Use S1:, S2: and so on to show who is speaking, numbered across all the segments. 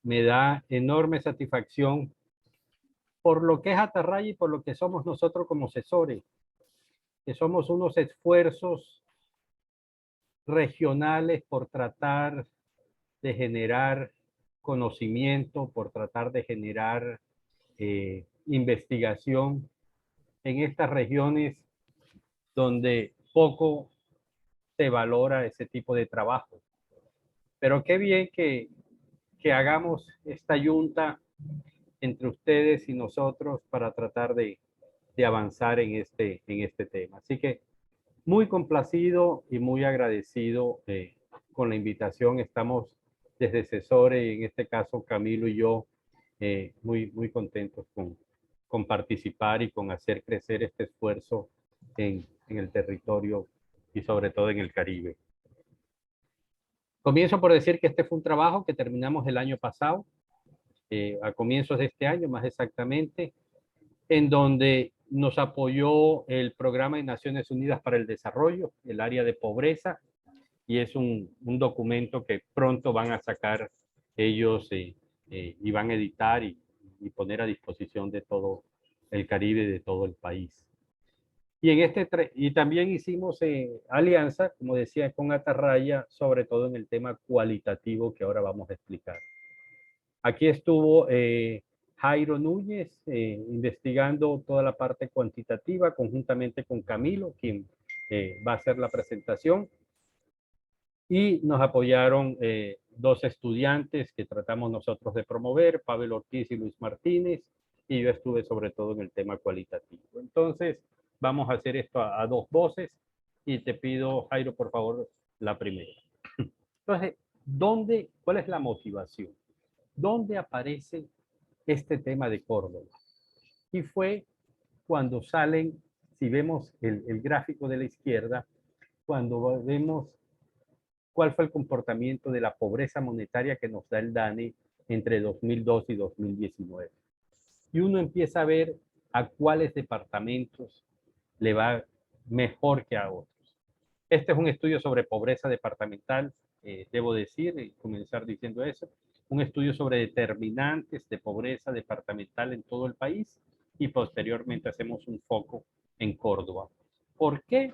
S1: Me da enorme satisfacción por lo que es Atarraya y por lo que somos nosotros como asesores, que somos unos esfuerzos regionales por tratar de generar conocimiento, por tratar de generar investigación en estas regiones donde poco se valora ese tipo de trabajo. Pero qué bien que hagamos esta junta entre ustedes y nosotros para tratar de avanzar en este tema. Así que muy complacido y muy agradecido con la invitación. Estamos desde Cesore, y en este caso Camilo y yo, muy contentos con participar y con hacer crecer este esfuerzo en el territorio y sobre todo en el Caribe. Comienzo por decir que este fue un trabajo que terminamos el año pasado, a comienzos de este año más exactamente, en donde nos apoyó el Programa de Naciones Unidas para el Desarrollo, el área de pobreza, y es un documento que pronto van a sacar ellos y van a editar y poner a disposición de todo el Caribe y de todo el país. Y también hicimos alianza, como decía, con Atarraya, sobre todo en el tema cualitativo que ahora vamos a explicar. Aquí estuvo Jairo Núñez investigando toda la parte cuantitativa conjuntamente con Camilo, quien va a hacer la presentación. Y nos apoyaron dos estudiantes que tratamos nosotros de promover, Pavel Ortiz y Luis Martínez, y yo estuve sobre todo en el tema cualitativo. Entonces, vamos a hacer esto a dos voces y te pido, Jairo, por favor, la primera. Entonces, ¿cuál es la motivación? ¿Dónde aparece este tema de Córdoba? Y fue cuando salen, si vemos el gráfico de la izquierda, cuando vemos cuál fue el comportamiento de la pobreza monetaria que nos da el DANE entre 2002 y 2019. Y uno empieza a ver a cuáles departamentos le va mejor que a otros. Este es un estudio sobre pobreza departamental, debo decir y comenzar diciendo eso, un estudio sobre determinantes de pobreza departamental en todo el país y posteriormente hacemos un foco en Córdoba. ¿Por qué?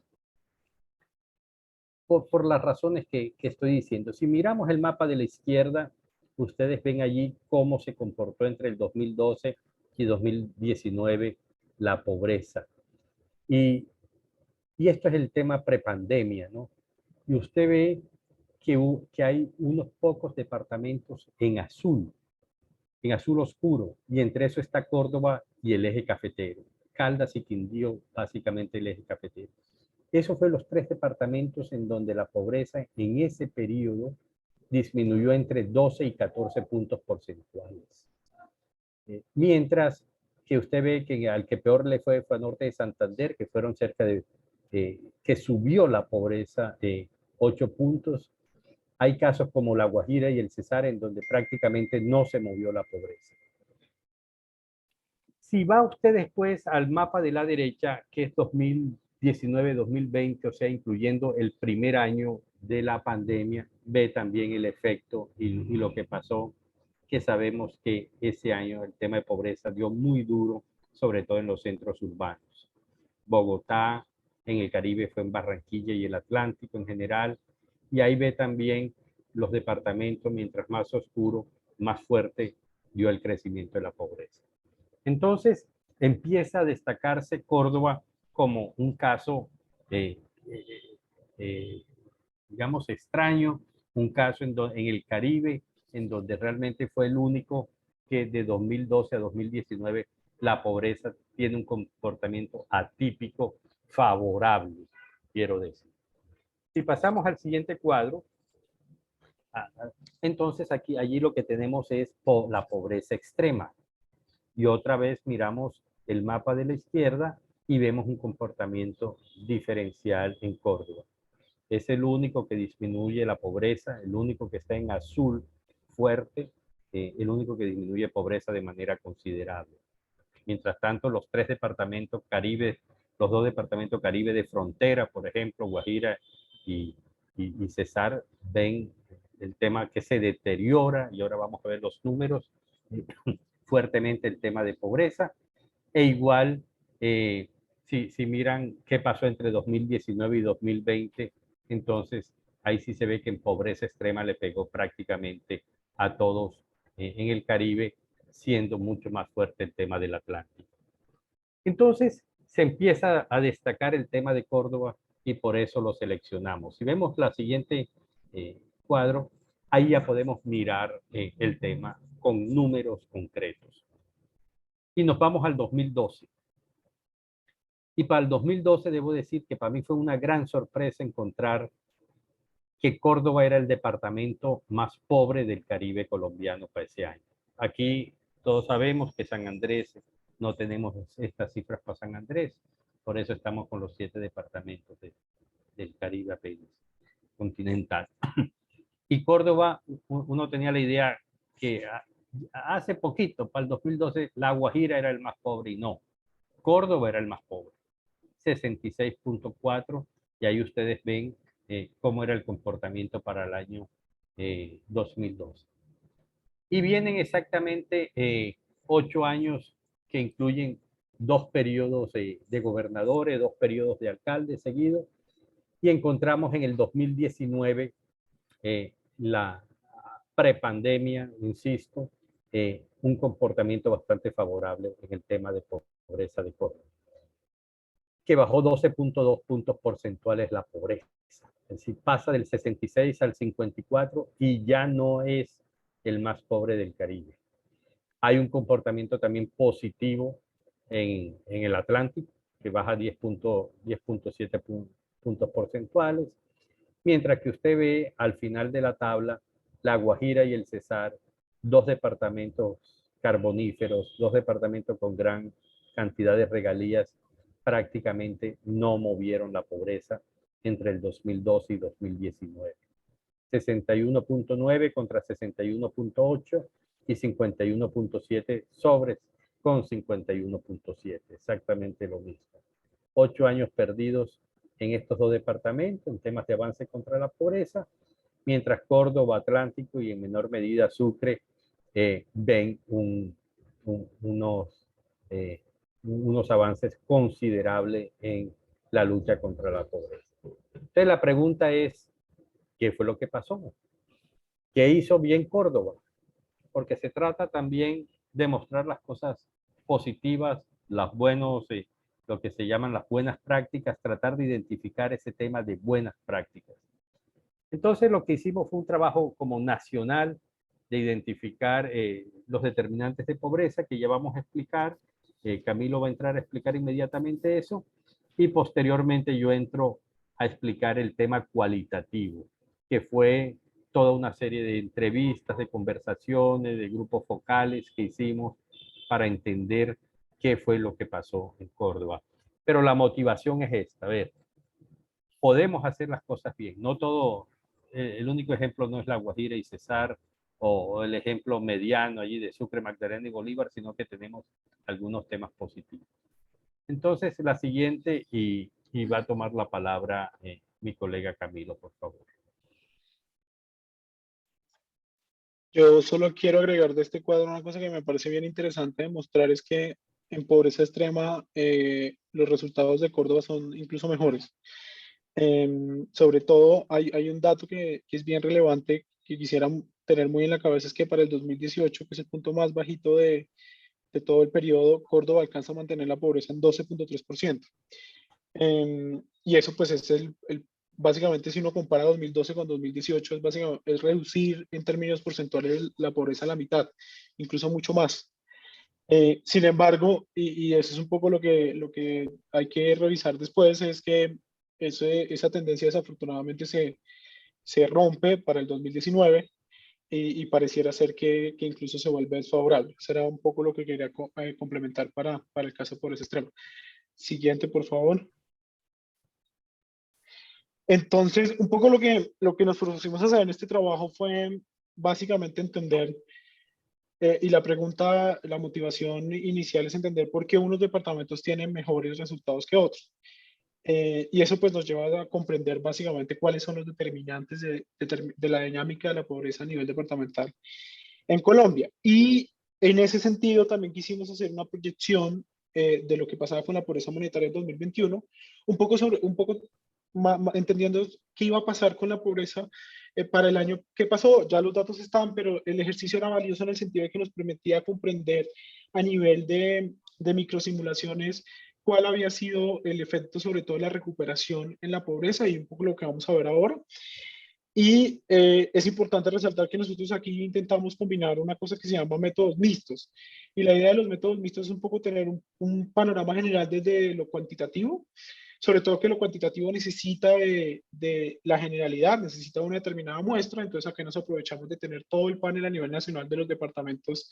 S1: Por las razones que estoy diciendo. Si miramos el mapa de la izquierda, ustedes ven allí cómo se comportó entre el 2012 y 2019 la pobreza. Y esto es el tema prepandemia, ¿no? Y usted ve que hay unos pocos departamentos en azul oscuro, y entre eso está Córdoba y el eje cafetero. Caldas y Quindío, básicamente el eje cafetero. Esos fueron los tres departamentos en donde la pobreza en ese periodo disminuyó entre 12 y 14 puntos porcentuales. Mientras que usted ve que al que peor le fue a Norte de Santander, que fueron cerca de, que subió la pobreza de 8 puntos. Hay casos como La Guajira y el Cesar en donde prácticamente no se movió la pobreza. Si va usted después al mapa de la derecha, que es 2019-2020, o sea, incluyendo el primer año de la pandemia, ve también el efecto y lo que pasó, que sabemos que ese año el tema de pobreza dio muy duro, sobre todo en los centros urbanos. Bogotá, en el Caribe fue en Barranquilla y el Atlántico en general, y ahí ve también los departamentos, mientras más oscuro, más fuerte dio el crecimiento de la pobreza. Entonces, empieza a destacarse Córdoba como un caso, digamos, extraño, un caso en el Caribe, en donde realmente fue el único que de 2012 a 2019 la pobreza tiene un comportamiento atípico favorable, quiero decir. Si pasamos al siguiente cuadro, entonces allí lo que tenemos es la pobreza extrema. Y otra vez miramos el mapa de la izquierda y vemos un comportamiento diferencial en Córdoba. Es el único que disminuye la pobreza, el único que está en azul fuerte, el único que disminuye pobreza de manera considerable. Mientras tanto, los tres departamentos Caribe, los dos departamentos Caribe de frontera, por ejemplo, Guajira y Cesar, ven el tema que se deteriora, y ahora vamos a ver los números, fuertemente el tema de pobreza, e igual, si miran qué pasó entre 2019 y 2020, entonces ahí sí se ve que en pobreza extrema le pegó prácticamente a todos en el Caribe, siendo mucho más fuerte el tema del Atlántico. Entonces se empieza a destacar el tema de Córdoba y por eso lo seleccionamos. Si vemos la siguiente cuadro, ahí ya podemos mirar el tema con números concretos. Y nos vamos al 2012. Y para el 2012 debo decir que para mí fue una gran sorpresa encontrar que Córdoba era el departamento más pobre del Caribe colombiano para ese año. Aquí todos sabemos que San Andrés, no tenemos estas cifras para San Andrés, por eso estamos con los 7 departamentos del Caribe apenas continental. Y Córdoba, uno tenía la idea que hace poquito, para el 2012, La Guajira era el más pobre y no, Córdoba era el más pobre, 66.4, y ahí ustedes ven cómo era el comportamiento para el año 2012. Y vienen exactamente 8 años que incluyen 2 periodos de gobernadores, 2 periodos de alcaldes seguidos, y encontramos en el 2019 la prepandemia, insisto, un comportamiento bastante favorable en el tema de pobreza de Córdoba, que bajó 12.2 puntos porcentuales la pobreza. Es decir, pasa del 66 al 54 y ya no es el más pobre del Caribe. Hay un comportamiento también positivo en el Atlántico, que baja 10.7 puntos porcentuales, mientras que usted ve al final de la tabla La Guajira y el Cesar, 2 departamentos carboníferos, 2 departamentos con gran cantidad de regalías, prácticamente no movieron la pobreza entre el 2012 y 2019. 61.9 contra 61.8 y 51.7 sobres con 51.7, exactamente lo mismo. 8 años perdidos en estos 2 departamentos en temas de avance contra la pobreza, mientras Córdoba, Atlántico y en menor medida Sucre ven unos avances considerables en la lucha contra la pobreza. Entonces la pregunta es, ¿qué fue lo que pasó? ¿Qué hizo bien Córdoba? Porque se trata también de mostrar las cosas positivas, las buenos, lo que se llaman las buenas prácticas, tratar de identificar ese tema de buenas prácticas. Entonces lo que hicimos fue un trabajo como nacional de identificar los determinantes de pobreza que ya vamos a explicar. Camilo va a entrar a explicar inmediatamente eso y posteriormente yo entro a explicar el tema cualitativo, que fue toda una serie de entrevistas, de conversaciones, de grupos focales que hicimos para entender qué fue lo que pasó en Córdoba. Pero la motivación es esta, a ver, podemos hacer las cosas bien, no todo, el único ejemplo no es La Guajira y Cesar, o el ejemplo mediano allí de Sucre, Magdalena y Bolívar, sino que tenemos algunos temas positivos. Entonces, la siguiente, y va a tomar la palabra mi colega Camilo, por favor.
S2: Yo solo quiero agregar de este cuadro una cosa que me parece bien interesante de mostrar, es que en pobreza extrema los resultados de Córdoba son incluso mejores. Sobre todo hay un dato que es bien relevante que quisiera tener muy en la cabeza, es que para el 2018, que es el punto más bajito de todo el periodo, Córdoba alcanza a mantener la pobreza en 12.3%. Y eso pues es básicamente si uno compara 2012 con 2018, es reducir en términos porcentuales la pobreza a la mitad, incluso mucho más. Sin embargo, y eso es un poco lo que hay que revisar después, es que esa tendencia desafortunadamente se rompe para el 2019 y pareciera ser que incluso se vuelve desfavorable. Será un poco lo que quería complementar para el caso de pobreza extrema. Siguiente, por favor. Entonces, un poco lo que nos propusimos hacer en este trabajo fue básicamente entender, y la pregunta, la motivación inicial es entender por qué unos departamentos tienen mejores resultados que otros. Y eso pues nos lleva a comprender básicamente cuáles son los determinantes de la dinámica de la pobreza a nivel departamental en Colombia. Y en ese sentido también quisimos hacer una proyección de lo que pasaba con la pobreza monetaria en 2021, un poco entendiendo qué iba a pasar con la pobreza para el año que pasó. Ya los datos están, pero el ejercicio era valioso en el sentido de que nos permitía comprender a nivel de microsimulaciones cuál había sido el efecto sobre todo de la recuperación en la pobreza y un poco lo que vamos a ver ahora. Y es importante resaltar que nosotros aquí intentamos combinar una cosa que se llama métodos mixtos. Y la idea de los métodos mixtos es un poco tener un panorama general desde lo cuantitativo, sobre todo que lo cuantitativo necesita de la generalidad, necesita una determinada muestra, entonces aquí nos aprovechamos de tener todo el panel a nivel nacional de los departamentos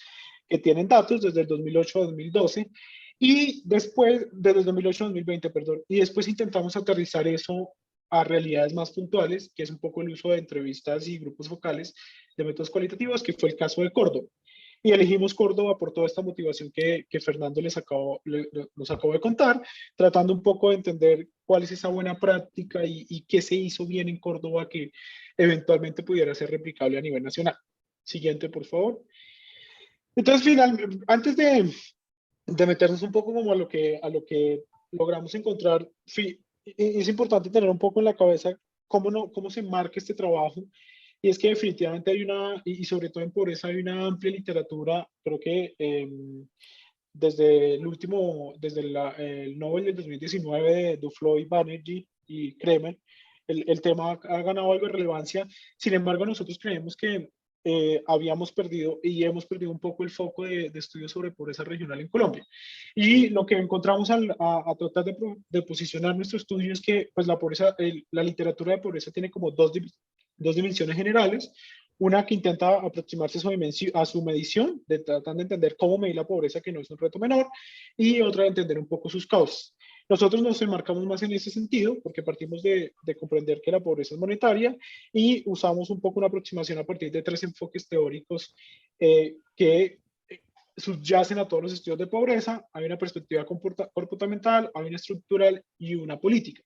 S2: que tienen datos desde el 2008 a 2012 y después, desde el 2008 a 2020, perdón, y después intentamos aterrizar eso a realidades más puntuales, que es un poco el uso de entrevistas y grupos focales de métodos cualitativos, que fue el caso de Córdoba. Y elegimos Córdoba por toda esta motivación que Fernando nos acabó de contar, tratando un poco de entender cuál es esa buena práctica y qué se hizo bien en Córdoba que eventualmente pudiera ser replicable a nivel nacional. Siguiente, por favor. Entonces, antes de meternos un poco como a lo que logramos encontrar, es importante tener un poco en la cabeza cómo se marca este trabajo. Y es que definitivamente hay y sobre todo en pobreza, hay una amplia literatura, creo que desde el Nobel del 2019 de Duflo, Banerjee y Kremer, el tema ha ganado algo de relevancia. Sin embargo, nosotros creemos que habíamos perdido y hemos perdido un poco el foco de estudios sobre pobreza regional en Colombia. Y lo que encontramos a tratar de posicionar nuestro estudio es que pues, la pobreza, la literatura de pobreza tiene como dos dimensiones generales. Una que intenta aproximarse a su medición, tratando de entender cómo medir la pobreza, que no es un reto menor, y otra de entender un poco sus causas. Nosotros nos enmarcamos más en ese sentido, porque partimos de comprender que la pobreza es monetaria y usamos un poco una aproximación a partir de tres enfoques teóricos que subyacen a todos los estudios de pobreza. Hay una perspectiva comportamental, hay una estructural y una política.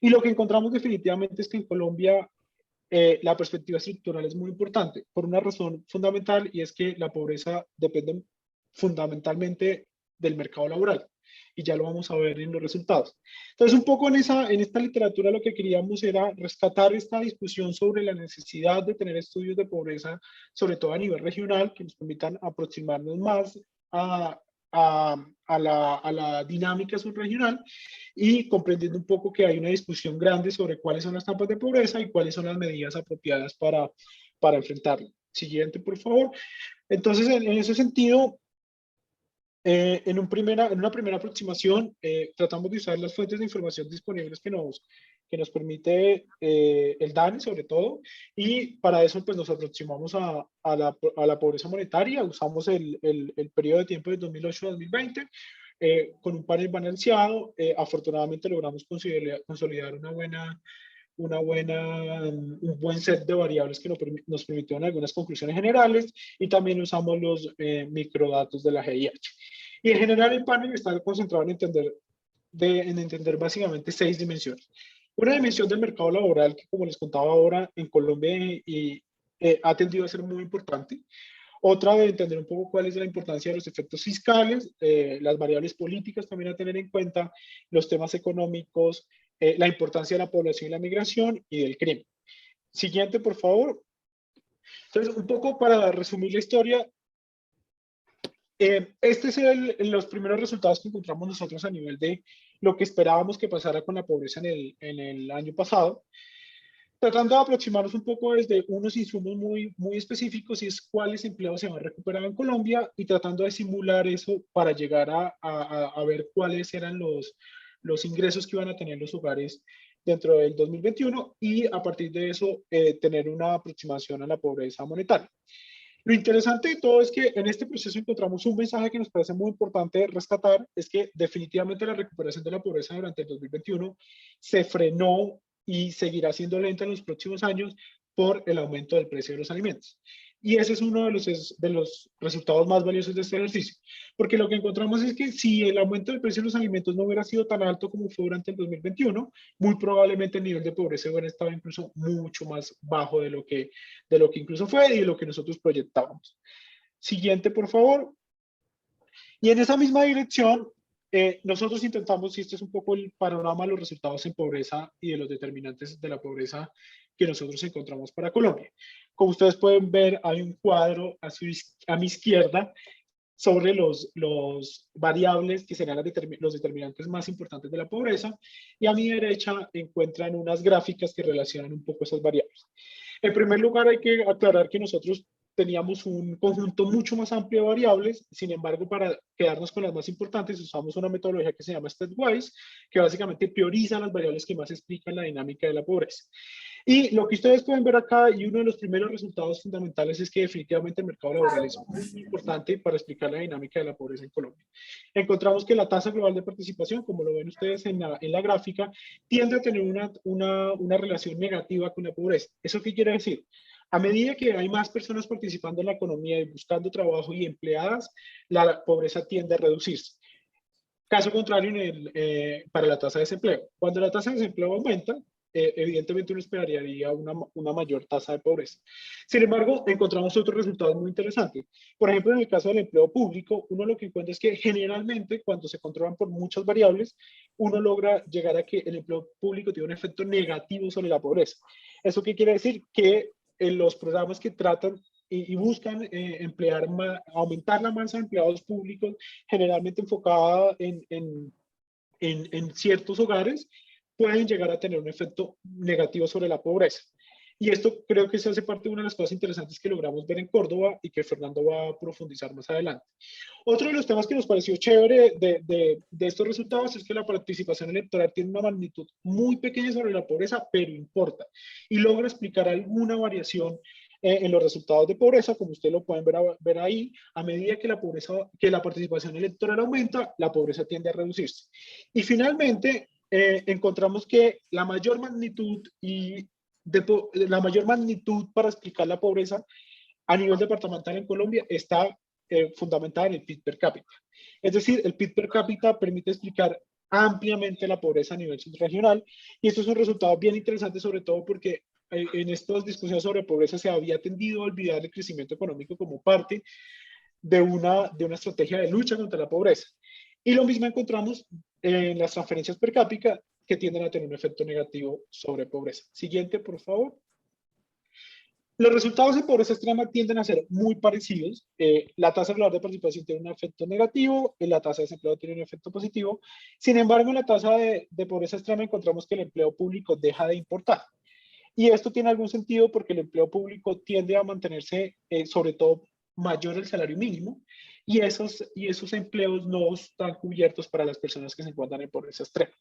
S2: Y lo que encontramos definitivamente es que en Colombia la perspectiva estructural es muy importante por una razón fundamental y es que la pobreza depende fundamentalmente del mercado laboral y ya lo vamos a ver en los resultados. Entonces, un poco en esta literatura lo que queríamos era rescatar esta discusión sobre la necesidad de tener estudios de pobreza, sobre todo a nivel regional, que nos permitan aproximarnos más a, a la dinámica subregional y comprendiendo un poco que hay una discusión grande sobre cuáles son las tapas de pobreza y cuáles son las medidas apropiadas para enfrentarlo. Siguiente, por favor. Entonces, en ese sentido, en una primera aproximación, tratamos de usar las fuentes de información disponibles que nos permite el DANE, sobre todo, y para eso pues, nos aproximamos a la pobreza monetaria, usamos el periodo de tiempo de 2008 a 2020, con un panel balanceado. Afortunadamente logramos consolidar un buen set de variables que nos permitieron algunas conclusiones generales y también usamos los microdatos de la GIH. Y en general el panel está concentrado en entender básicamente 6 dimensiones. Una dimensión del mercado laboral que, como les contaba ahora, en Colombia ha tendido a ser muy importante. Otra de entender un poco cuál es la importancia de los efectos fiscales, las variables políticas también a tener en cuenta, los temas económicos, la importancia de la población y la migración y del crimen. Siguiente, por favor. Entonces, un poco para resumir la historia, este es los primeros resultados que encontramos nosotros a nivel de lo que esperábamos que pasara con la pobreza en el año pasado, tratando de aproximarnos un poco desde unos insumos muy específicos y es cuáles empleos se van a recuperar en Colombia y tratando de simular eso para llegar a ver cuáles eran los ingresos que iban a tener los hogares dentro del 2021 y a partir de eso tener una aproximación a la pobreza monetaria. Lo interesante de todo es que en este proceso encontramos un mensaje que nos parece muy importante rescatar, es que definitivamente la recuperación de la pobreza durante el 2021 se frenó y seguirá siendo lenta en los próximos años por el aumento del precio de los alimentos. Y ese es uno de los resultados más valiosos de este ejercicio, porque lo que encontramos es que si el aumento del precio de los alimentos no hubiera sido tan alto como fue durante el 2021, muy probablemente el nivel de pobreza hubiera estado incluso mucho más bajo de lo que incluso fue y de lo que nosotros proyectábamos. Siguiente, por favor. Y en esa misma dirección, nosotros intentamos, y este es un poco el panorama de los resultados en pobreza y de los determinantes de la pobreza que nosotros encontramos para Colombia. Como ustedes pueden ver, hay un cuadro a mi izquierda sobre los variables que serán los determinantes más importantes de la pobreza, y a mi derecha encuentran unas gráficas que relacionan un poco esas variables. En primer lugar, hay que aclarar que nosotros teníamos un conjunto mucho más amplio de variables. Sin embargo, para quedarnos con las más importantes, usamos una metodología que se llama StatWise, que básicamente prioriza las variables que más explican la dinámica de la pobreza. Y lo que ustedes pueden ver acá, y uno de los primeros resultados fundamentales, es que definitivamente el mercado laboral es muy importante para explicar la dinámica de la pobreza en Colombia. Encontramos que la tasa global de participación, como lo ven ustedes en la gráfica, tiende a tener una relación negativa con la pobreza. ¿Eso qué quiere decir? A medida que hay más personas participando en la economía y buscando trabajo y empleadas, la pobreza tiende a reducirse. Caso contrario para la tasa de desempleo. Cuando la tasa de desempleo aumenta, evidentemente uno esperaría una mayor tasa de pobreza. Sin embargo, encontramos otros resultados muy interesantes. Por ejemplo, en el caso del empleo público, uno lo que encuentra es que generalmente cuando se controlan por muchas variables, uno logra llegar a que el empleo público tiene un efecto negativo sobre la pobreza. ¿Eso qué quiere decir? Que en los programas que tratan y buscan aumentar la masa de empleados públicos, generalmente enfocada en ciertos hogares, pueden llegar a tener un efecto negativo sobre la pobreza. Y esto creo que se hace parte de una de las cosas interesantes que logramos ver en Córdoba y que Fernando va a profundizar más adelante. Otro de los temas que nos pareció chévere de estos resultados es que la participación electoral tiene una magnitud muy pequeña sobre la pobreza, pero importa y logra explicar alguna variación en los resultados de pobreza. Como ustedes lo pueden ver ahí, a medida que la participación electoral aumenta, la pobreza tiende a reducirse. Y finalmente, encontramos que la mayor magnitud para explicar la pobreza a nivel departamental en Colombia está fundamentada en el PIB per cápita. Es decir, el PIB per cápita permite explicar ampliamente la pobreza a nivel subregional, y esto es un resultado bien interesante, sobre todo porque en estas discusiones sobre pobreza se había tendido a olvidar el crecimiento económico como parte de una estrategia de lucha contra la pobreza. Y lo mismo encontramos en las transferencias per cápita, que tienden a tener un efecto negativo sobre pobreza. Siguiente, por favor. Los resultados de pobreza extrema tienden a ser muy parecidos. La tasa global de participación tiene un efecto negativo, la tasa de desempleo tiene un efecto positivo. Sin embargo, en la tasa de pobreza extrema encontramos que el empleo público deja de importar. Y esto tiene algún sentido porque el empleo público tiende a mantenerse, sobre todo, mayor al salario mínimo, y esos empleos no están cubiertos para las personas que se encuentran en pobreza extrema.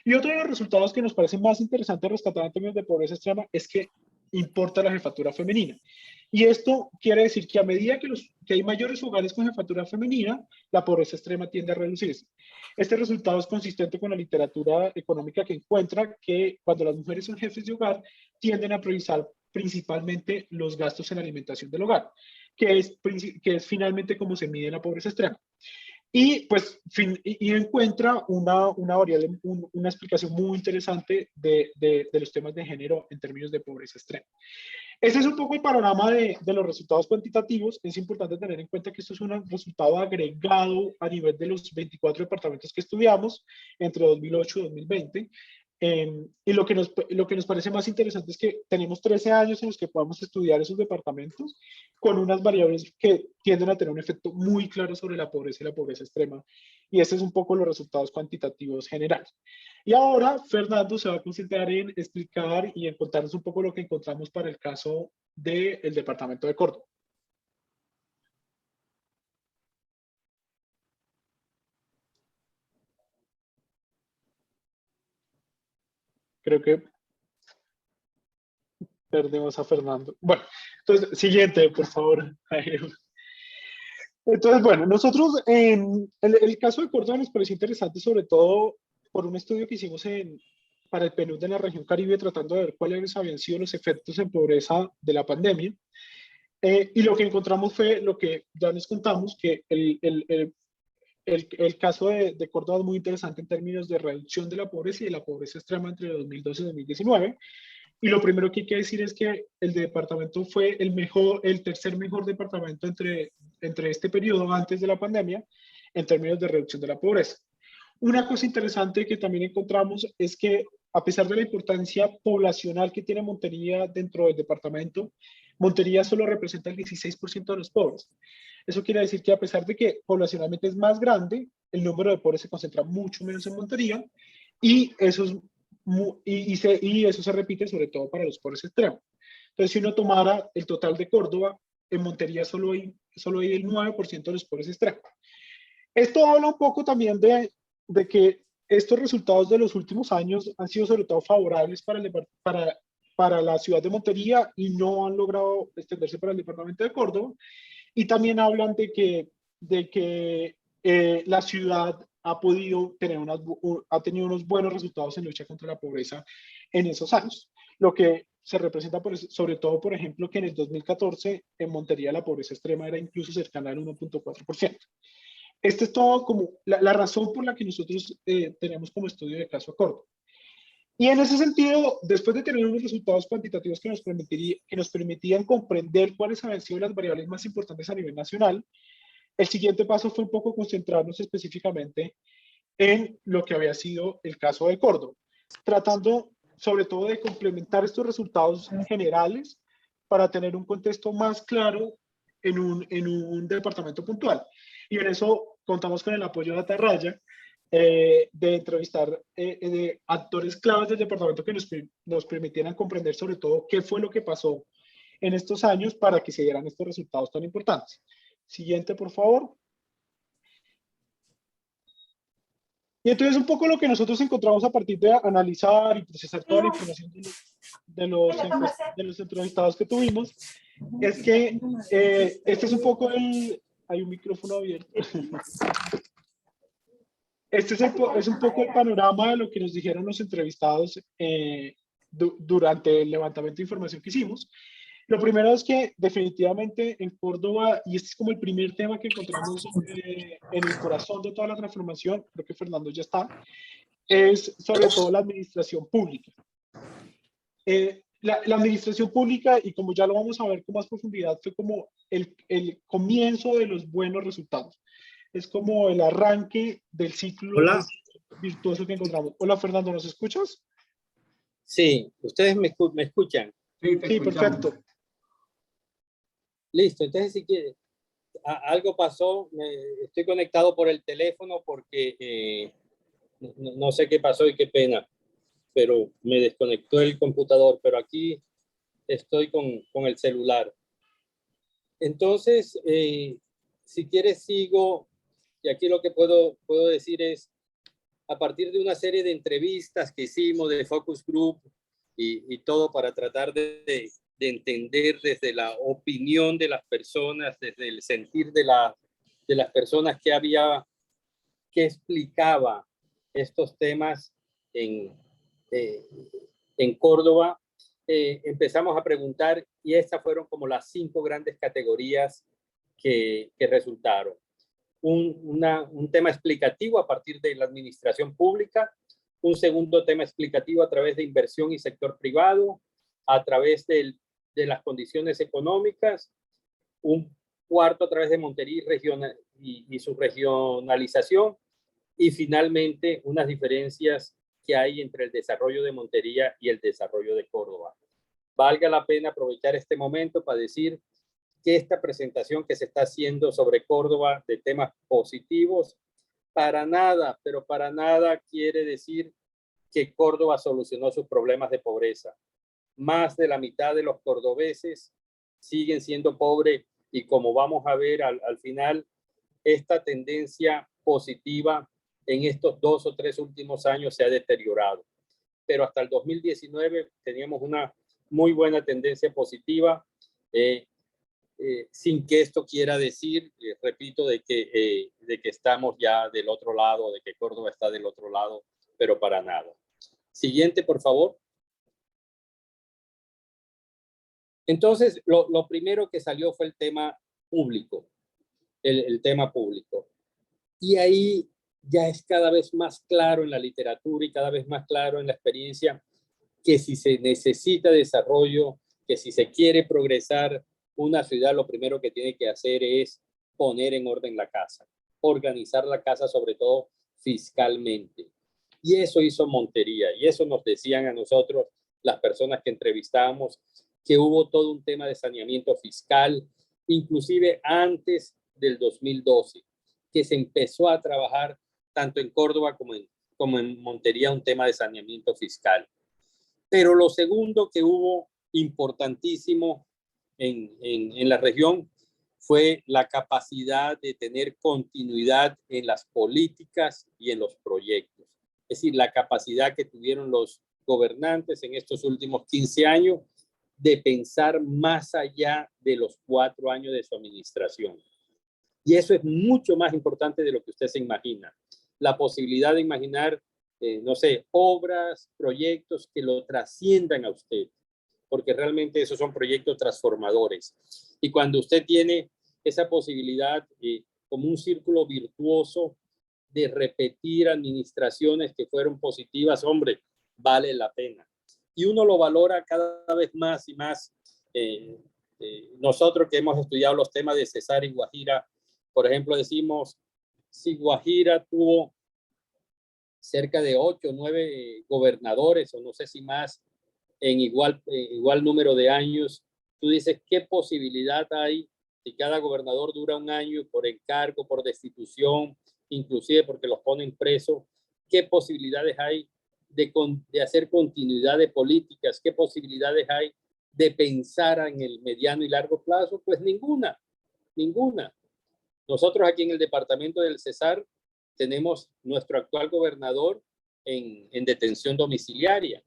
S2: Y otro de los resultados que nos parece más interesante rescatar en términos de pobreza extrema es que importa la jefatura femenina. Y esto quiere decir que a medida que hay mayores hogares con jefatura femenina, la pobreza extrema tiende a reducirse. Este resultado es consistente con la literatura económica que encuentra que cuando las mujeres son jefes de hogar, tienden a priorizar principalmente los gastos en alimentación del hogar, que es finalmente como se mide la pobreza extrema. Y pues encuentra una variable, una explicación muy interesante de los temas de género en términos de pobreza extrema. Ese es un poco el panorama de los resultados cuantitativos. Es importante tener en cuenta que esto es un resultado agregado a nivel de los 24 departamentos que estudiamos entre 2008 y 2020. Y lo que nos parece más interesante es que tenemos 13 años en los que podemos estudiar esos departamentos con unas variables que tienden a tener un efecto muy claro sobre la pobreza y la pobreza extrema. Y ese es un poco los resultados cuantitativos generales. Y ahora Fernando se va a concentrar en explicar y en contarnos un poco lo que encontramos para el caso del departamento de Córdoba. Creo que perdemos a Fernando. Bueno, entonces, siguiente, por favor. Entonces, bueno, nosotros en el caso de Córdoba nos pareció interesante, sobre todo por un estudio que hicimos para el PNUD de la región Caribe, tratando de ver cuáles habían sido los efectos en pobreza de la pandemia. Y lo que encontramos fue lo que ya les contamos, que el caso de Córdoba es muy interesante en términos de reducción de la pobreza y de la pobreza extrema entre 2012 y 2019. Y lo primero que hay que decir es que el departamento fue el tercer mejor departamento entre este periodo antes de la pandemia en términos de reducción de la pobreza. Una cosa interesante que también encontramos es que a pesar de la importancia poblacional que tiene Montería dentro del departamento, Montería solo representa el 16% de los pobres. Eso quiere decir que a pesar de que poblacionalmente es más grande, el número de pobres se concentra mucho menos en Montería y eso, y eso se repite sobre todo para los pobres extremos. Entonces, si uno tomara el total de Córdoba, en Montería solo hay el 9% de los pobres extremos. Esto habla un poco también de que estos resultados de los últimos años han sido sobre todo favorables para la ciudad de Montería y no han logrado extenderse para el departamento de Córdoba. Y también hablan de que la ciudad ha podido tener ha tenido unos buenos resultados en lucha contra la pobreza en esos años. Lo que se representa sobre todo, por ejemplo, que en el 2014 en Montería la pobreza extrema era incluso cercana al 1.4%. Esta es todo como la razón por la que nosotros tenemos como estudio de caso a Córdoba. Y en ese sentido, después de tener unos resultados cuantitativos que nos permitían comprender cuáles habían sido las variables más importantes a nivel nacional, el siguiente paso fue un poco concentrarnos específicamente en lo que había sido el caso de Córdoba, tratando sobre todo de complementar estos resultados generales para tener un contexto más claro en un departamento puntual. Y en eso contamos con el apoyo de Atarraya, de entrevistar de actores claves del departamento que nos permitieran comprender sobre todo qué fue lo que pasó en estos años para que se dieran estos resultados tan importantes. Siguiente, por favor. Y entonces un poco lo que nosotros encontramos a partir de analizar y procesar toda la información de los entrevistados que tuvimos, es que este es un poco Hay un micrófono abierto. Este es un poco el panorama de lo que nos dijeron los entrevistados durante el levantamiento de información que hicimos. Lo primero es que definitivamente en Córdoba, y este es como el primer tema que encontramos en el corazón de toda la transformación, creo que Fernando ya está, es sobre todo la administración pública. La administración pública, y como ya lo vamos a ver con más profundidad, fue como el comienzo de los buenos resultados. Es como el arranque del ciclo virtuoso que encontramos. Hola, Fernando, ¿nos escuchas?
S3: Sí, ¿ustedes me escuchan?
S2: Sí, perfecto.
S3: Listo, entonces si quiere, algo pasó, estoy conectado por el teléfono porque no sé qué pasó y qué pena, pero me desconectó el computador, pero aquí estoy con el celular. Entonces, si quieres sigo, y aquí lo que puedo decir es, a partir de una serie de entrevistas que hicimos de Focus Group y todo para tratar de entender desde la opinión de las personas, desde el sentir de las personas que explicaba estos temas en Córdoba, empezamos a preguntar y estas fueron como las 5 grandes categorías que resultaron. Un tema explicativo a partir de la administración pública, un segundo tema explicativo a través de inversión y sector privado, a través de las condiciones económicas, un cuarto a través de Montería y su regionalización, y finalmente unas diferencias que hay entre el desarrollo de Montería y el desarrollo de Córdoba. Valga la pena aprovechar este momento para decir que esta presentación que se está haciendo sobre Córdoba de temas positivos, para nada, pero para nada quiere decir que Córdoba solucionó sus problemas de pobreza. Más de la mitad de los cordobeses siguen siendo pobres y como vamos a ver al final, esta tendencia positiva en estos 2 o 3 últimos años se ha deteriorado. Pero hasta el 2019 teníamos una muy buena tendencia positiva, sin que esto quiera decir, repito, de que estamos ya del otro lado, de que Córdoba está del otro lado, pero para nada. Siguiente, por favor. Entonces, lo primero que salió fue el tema público, el tema público. Y ahí ya es cada vez más claro en la literatura y cada vez más claro en la experiencia que si se necesita desarrollo, que si se quiere progresar una ciudad, lo primero que tiene que hacer es poner en orden la casa, organizar la casa, sobre todo fiscalmente. Y eso hizo Montería, y eso nos decían a nosotros las personas que entrevistábamos, que hubo todo un tema de saneamiento fiscal, inclusive antes del 2012, que se empezó a trabajar tanto en Córdoba como en Montería un tema de saneamiento fiscal. Pero lo segundo que hubo importantísimo en la región fue la capacidad de tener continuidad en las políticas y en los proyectos. Es decir, la capacidad que tuvieron los gobernantes en estos últimos 15 años de pensar más allá de los 4 años de su administración. Y eso es mucho más importante de lo que usted se imagina. La posibilidad de imaginar, no sé, obras, proyectos que lo trasciendan a usted, porque realmente esos son proyectos transformadores. Y cuando usted tiene esa posibilidad, como un círculo virtuoso de repetir administraciones que fueron positivas, hombre, vale la pena. Y uno lo valora cada vez más y más. Nosotros que hemos estudiado los temas de Cesar y Guajira, por ejemplo, decimos, si Guajira tuvo cerca de 8 o 9 gobernadores, o no sé si más, en igual número de años, tú dices, ¿qué posibilidad hay si cada gobernador dura un año por encargo, por destitución, inclusive porque los ponen presos? ¿Qué posibilidades hay de hacer continuidad de políticas? ¿Qué posibilidades hay de pensar en el mediano y largo plazo? Pues ninguna, ninguna. Nosotros aquí en el departamento del Cesar tenemos nuestro actual gobernador en detención domiciliaria.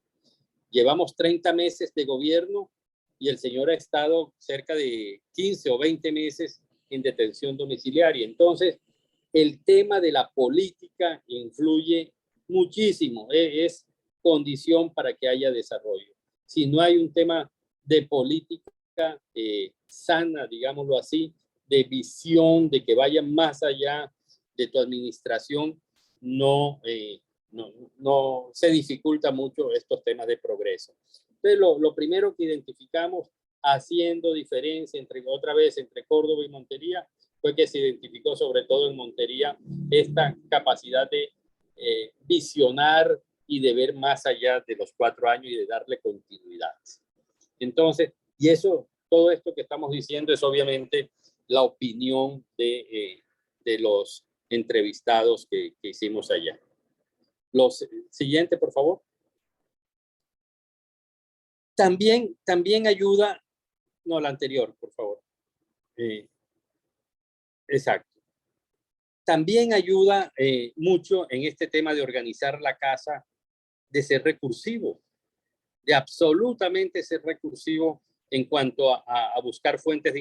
S3: Llevamos 30 meses de gobierno y el señor ha estado cerca de 15 o 20 meses en detención domiciliaria. Entonces, el tema de la política influye muchísimo, es condición para que haya desarrollo. Si no hay un tema de política sana, digámoslo así, de visión, de que vaya más allá de tu administración, no se dificulta mucho estos temas de progreso. Entonces, lo primero que identificamos haciendo diferencia entre Córdoba y Montería fue que se identificó sobre todo en Montería esta capacidad de visionar y de ver más allá de los 4 años y de darle continuidad. Entonces, y eso, todo esto que estamos diciendo es obviamente la opinión de los entrevistados que hicimos allá. Siguiente, por favor. También ayuda, no, la anterior, por favor. Exacto. También ayuda mucho en este tema de organizar la casa, de ser recursivo, de absolutamente ser recursivo en cuanto a buscar fuentes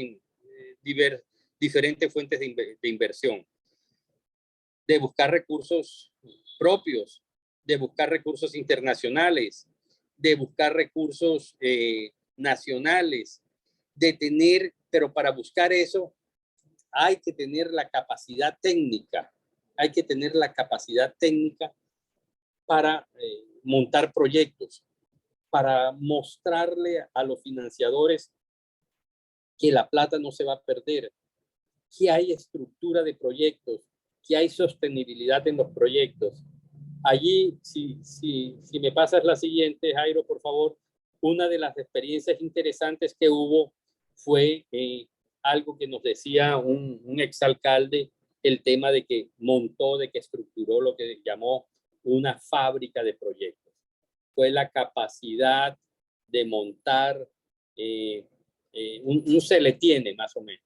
S3: diferentes fuentes de inversión, de buscar recursos propios, de buscar recursos internacionales, de buscar recursos nacionales, de tener, pero para buscar eso hay que tener la capacidad técnica, para montar proyectos, para mostrarle a los financiadores que la plata no se va a perder, que hay estructura de proyectos, que hay sostenibilidad en los proyectos. Allí, si me pasas la siguiente, Jairo, por favor, una de las experiencias interesantes que hubo fue algo que nos decía un exalcalde, el tema de que de que estructuró lo que llamó una fábrica de proyectos. Fue la capacidad de montar se le tiene más o menos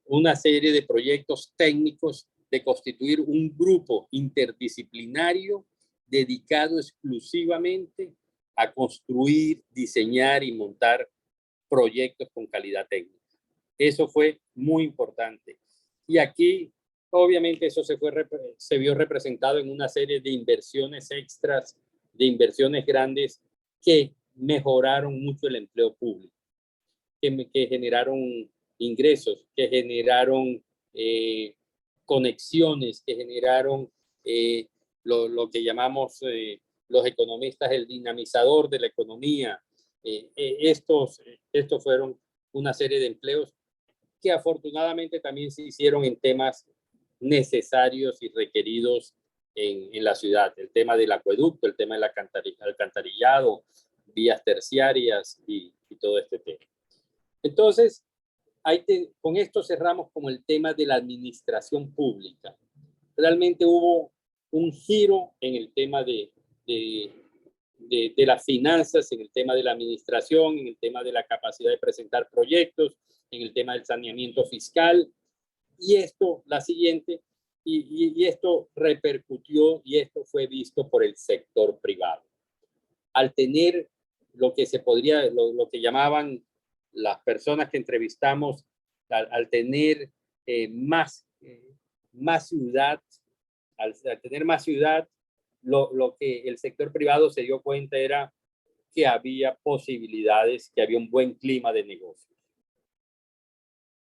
S3: una serie de proyectos técnicos, de constituir un grupo interdisciplinario dedicado exclusivamente a construir, diseñar y montar proyectos con calidad técnica. Eso fue muy importante. Y aquí, obviamente, eso se vio representado en una serie de inversiones extras, de inversiones grandes que mejoraron mucho el empleo público. que generaron ingresos, que generaron conexiones, que generaron lo que llamamos los economistas el dinamizador de la economía. Estos fueron una serie de empleos que afortunadamente también se hicieron en temas necesarios y requeridos en la ciudad. El tema del acueducto, el tema del alcantarillado, vías terciarias y todo este tema. Entonces, con esto cerramos como el tema de la administración pública. Realmente hubo un giro en el tema de las finanzas, en el tema de la administración, en el tema de la capacidad de presentar proyectos, en el tema del saneamiento fiscal. Y esto, la siguiente, y esto repercutió y esto fue visto por el sector privado. Al tener lo que se podría, lo que llamaban las personas que entrevistamos, al tener más ciudad, al tener más ciudad, lo que el sector privado se dio cuenta era que había posibilidades, que había un buen clima de negocios.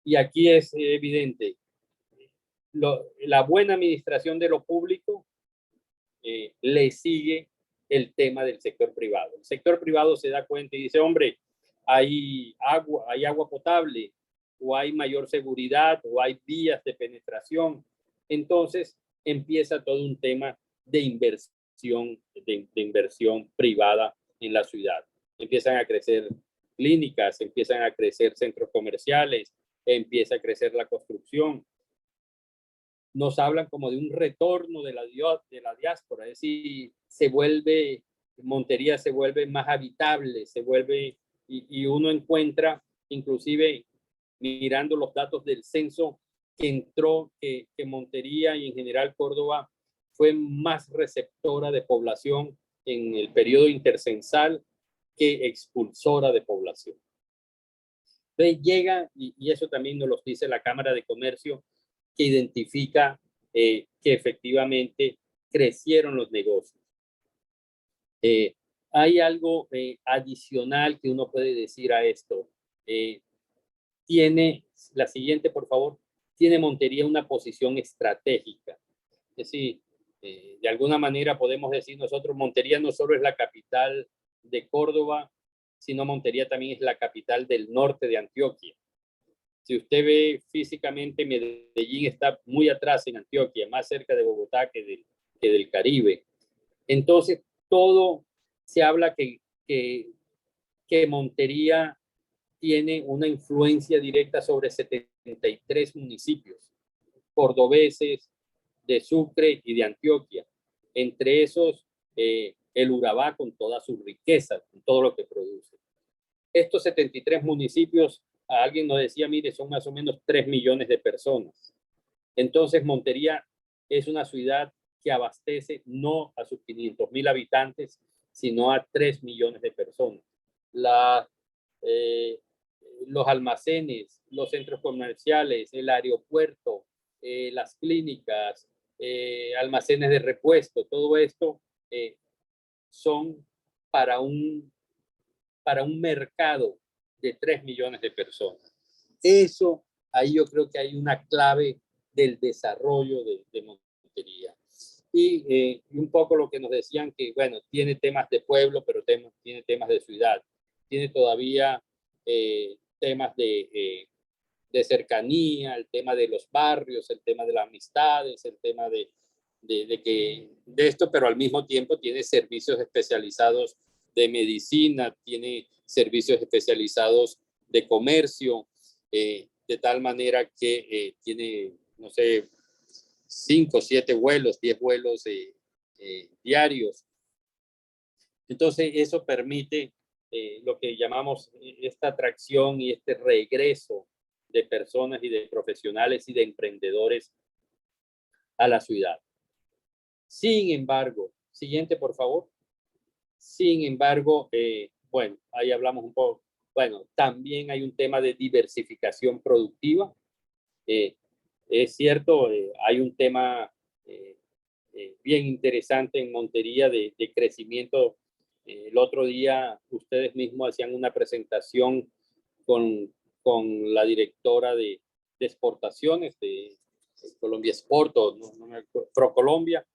S3: Y aquí es evidente, la buena administración de lo público le sigue el tema del sector privado. El sector privado se da cuenta y dice, hombre, hay agua potable, o hay mayor seguridad, o hay vías de penetración. Entonces empieza todo un tema de inversión privada en la ciudad. Empiezan a crecer clínicas, empiezan a crecer centros comerciales, empieza a crecer la construcción. Nos hablan como de un retorno de la diáspora, es decir, Montería se vuelve más habitable, y uno encuentra, inclusive mirando los datos del censo, que Montería y en general Córdoba fue más receptora de población en el periodo intercensal que expulsora de población. Entonces llega, y eso también nos lo dice la Cámara de Comercio, que identifica que efectivamente crecieron los negocios. Hay algo adicional que uno puede decir a esto. Tiene, la siguiente por favor, tiene Montería una posición estratégica. Es decir, de alguna manera podemos decir nosotros, Montería no solo es la capital de Córdoba, sino Montería también es la capital del norte de Antioquia. Si usted ve físicamente, Medellín está muy atrás en Antioquia, más cerca de Bogotá que del Caribe. Entonces, todo se habla que Montería tiene una influencia directa sobre 73 municipios cordobeses, de Sucre y de Antioquia. Entre esos, el Urabá con toda su riqueza, con todo lo que produce. Estos 73 municipios, alguien nos decía, mire, son más o menos 3 millones de personas. Entonces, Montería es una ciudad que abastece no a sus 500,000 habitantes, sino a 3 millones de personas. Los almacenes, los centros comerciales, el aeropuerto, las clínicas, almacenes de repuesto, todo esto son para un mercado de 3 millones de personas. Eso, ahí yo creo que hay una clave del desarrollo de Montería. Y un poco lo que nos decían que, bueno, tiene temas de pueblo, pero tiene temas de ciudad. Tiene todavía temas de cercanía, el tema de los barrios, el tema de las amistades, el tema de esto, pero al mismo tiempo tiene servicios especializados de medicina, tiene servicios especializados de comercio, de tal manera que tiene, no sé, 5, 7 vuelos, 10 vuelos diarios. Entonces, eso permite lo que llamamos esta atracción y este regreso de personas y de profesionales y de emprendedores a la ciudad. Sin embargo, siguiente, por favor. Sin embargo, bueno, ahí hablamos un poco. Bueno, también hay un tema de diversificación productiva. Es cierto, hay un tema bien interesante en Montería de crecimiento. El otro día ustedes mismos hacían una presentación con la directora de exportaciones de Colombia Export, ProColombia,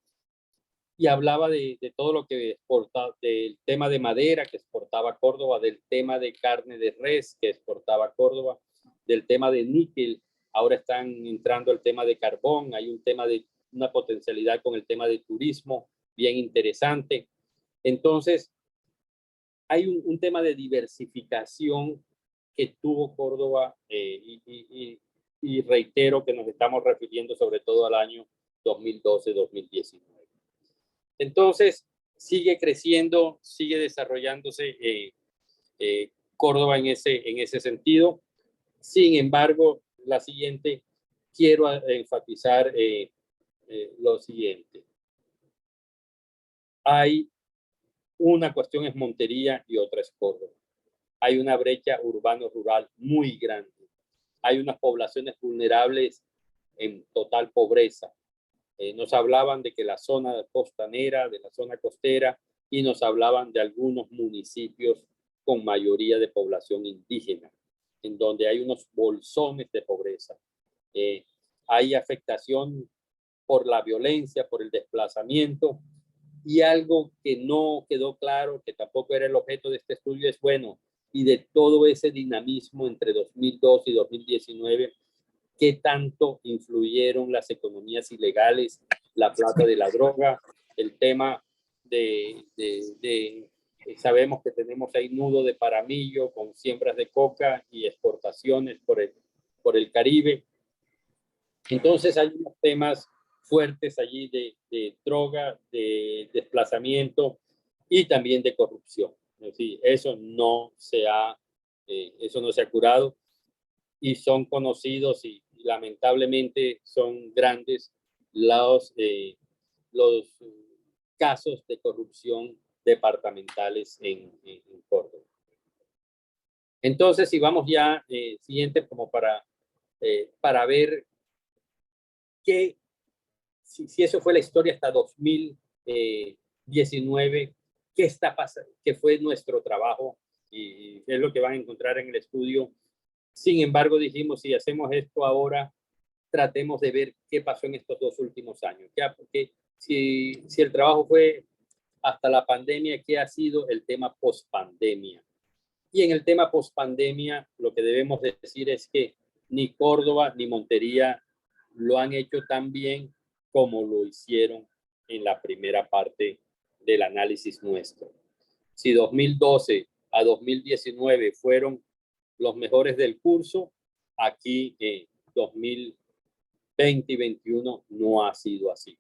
S3: y hablaba de todo lo que exportaba, del tema de madera que exportaba Córdoba, del tema de carne de res que exportaba Córdoba, del tema de níquel. Ahora están entrando el tema de carbón, hay un tema de una potencialidad con el tema de turismo bien interesante. Entonces, hay un tema de diversificación que tuvo Córdoba y reitero que nos estamos refiriendo sobre todo al año 2012-2019. Entonces, sigue creciendo, sigue desarrollándose Córdoba en ese sentido. Sin embargo, la siguiente, quiero enfatizar lo siguiente. Hay una cuestión es Montería y otra es Córdoba. Hay una brecha urbano-rural muy grande. Hay unas poblaciones vulnerables en total pobreza. Nos hablaban de que la zona costanera, de la zona costera, y nos hablaban de algunos municipios con mayoría de población indígena, en donde hay unos bolsones de pobreza. Hay afectación por la violencia, por el desplazamiento, y algo que no quedó claro, que tampoco era el objeto de este estudio, es bueno, y de todo ese dinamismo entre 2002 y 2019, ¿qué tanto influyeron las economías ilegales, la plata de la droga, el tema sabemos que tenemos ahí nudo de Paramillo con siembras de coca y exportaciones por el Caribe? Entonces hay unos temas fuertes allí de droga, de desplazamiento y también de corrupción. Es decir, eso no se ha curado, y son conocidos y lamentablemente son grandes los casos de corrupción departamentales en Córdoba. Entonces, si vamos ya siguiente, como para ver si eso fue la historia hasta 2019, qué está pasando, qué fue nuestro trabajo, y es lo que van a encontrar en el estudio. Sin embargo, dijimos, si hacemos esto ahora, tratemos de ver qué pasó en estos 2 últimos años. Porque si el trabajo fue hasta la pandemia, ¿qué ha sido el tema post-pandemia? Y en el tema post-pandemia, lo que debemos decir es que ni Córdoba ni Montería lo han hecho tan bien como lo hicieron en la primera parte del análisis nuestro. Si 2012 a 2019 fueron los mejores del curso, aquí 2020 y 2021 no ha sido así.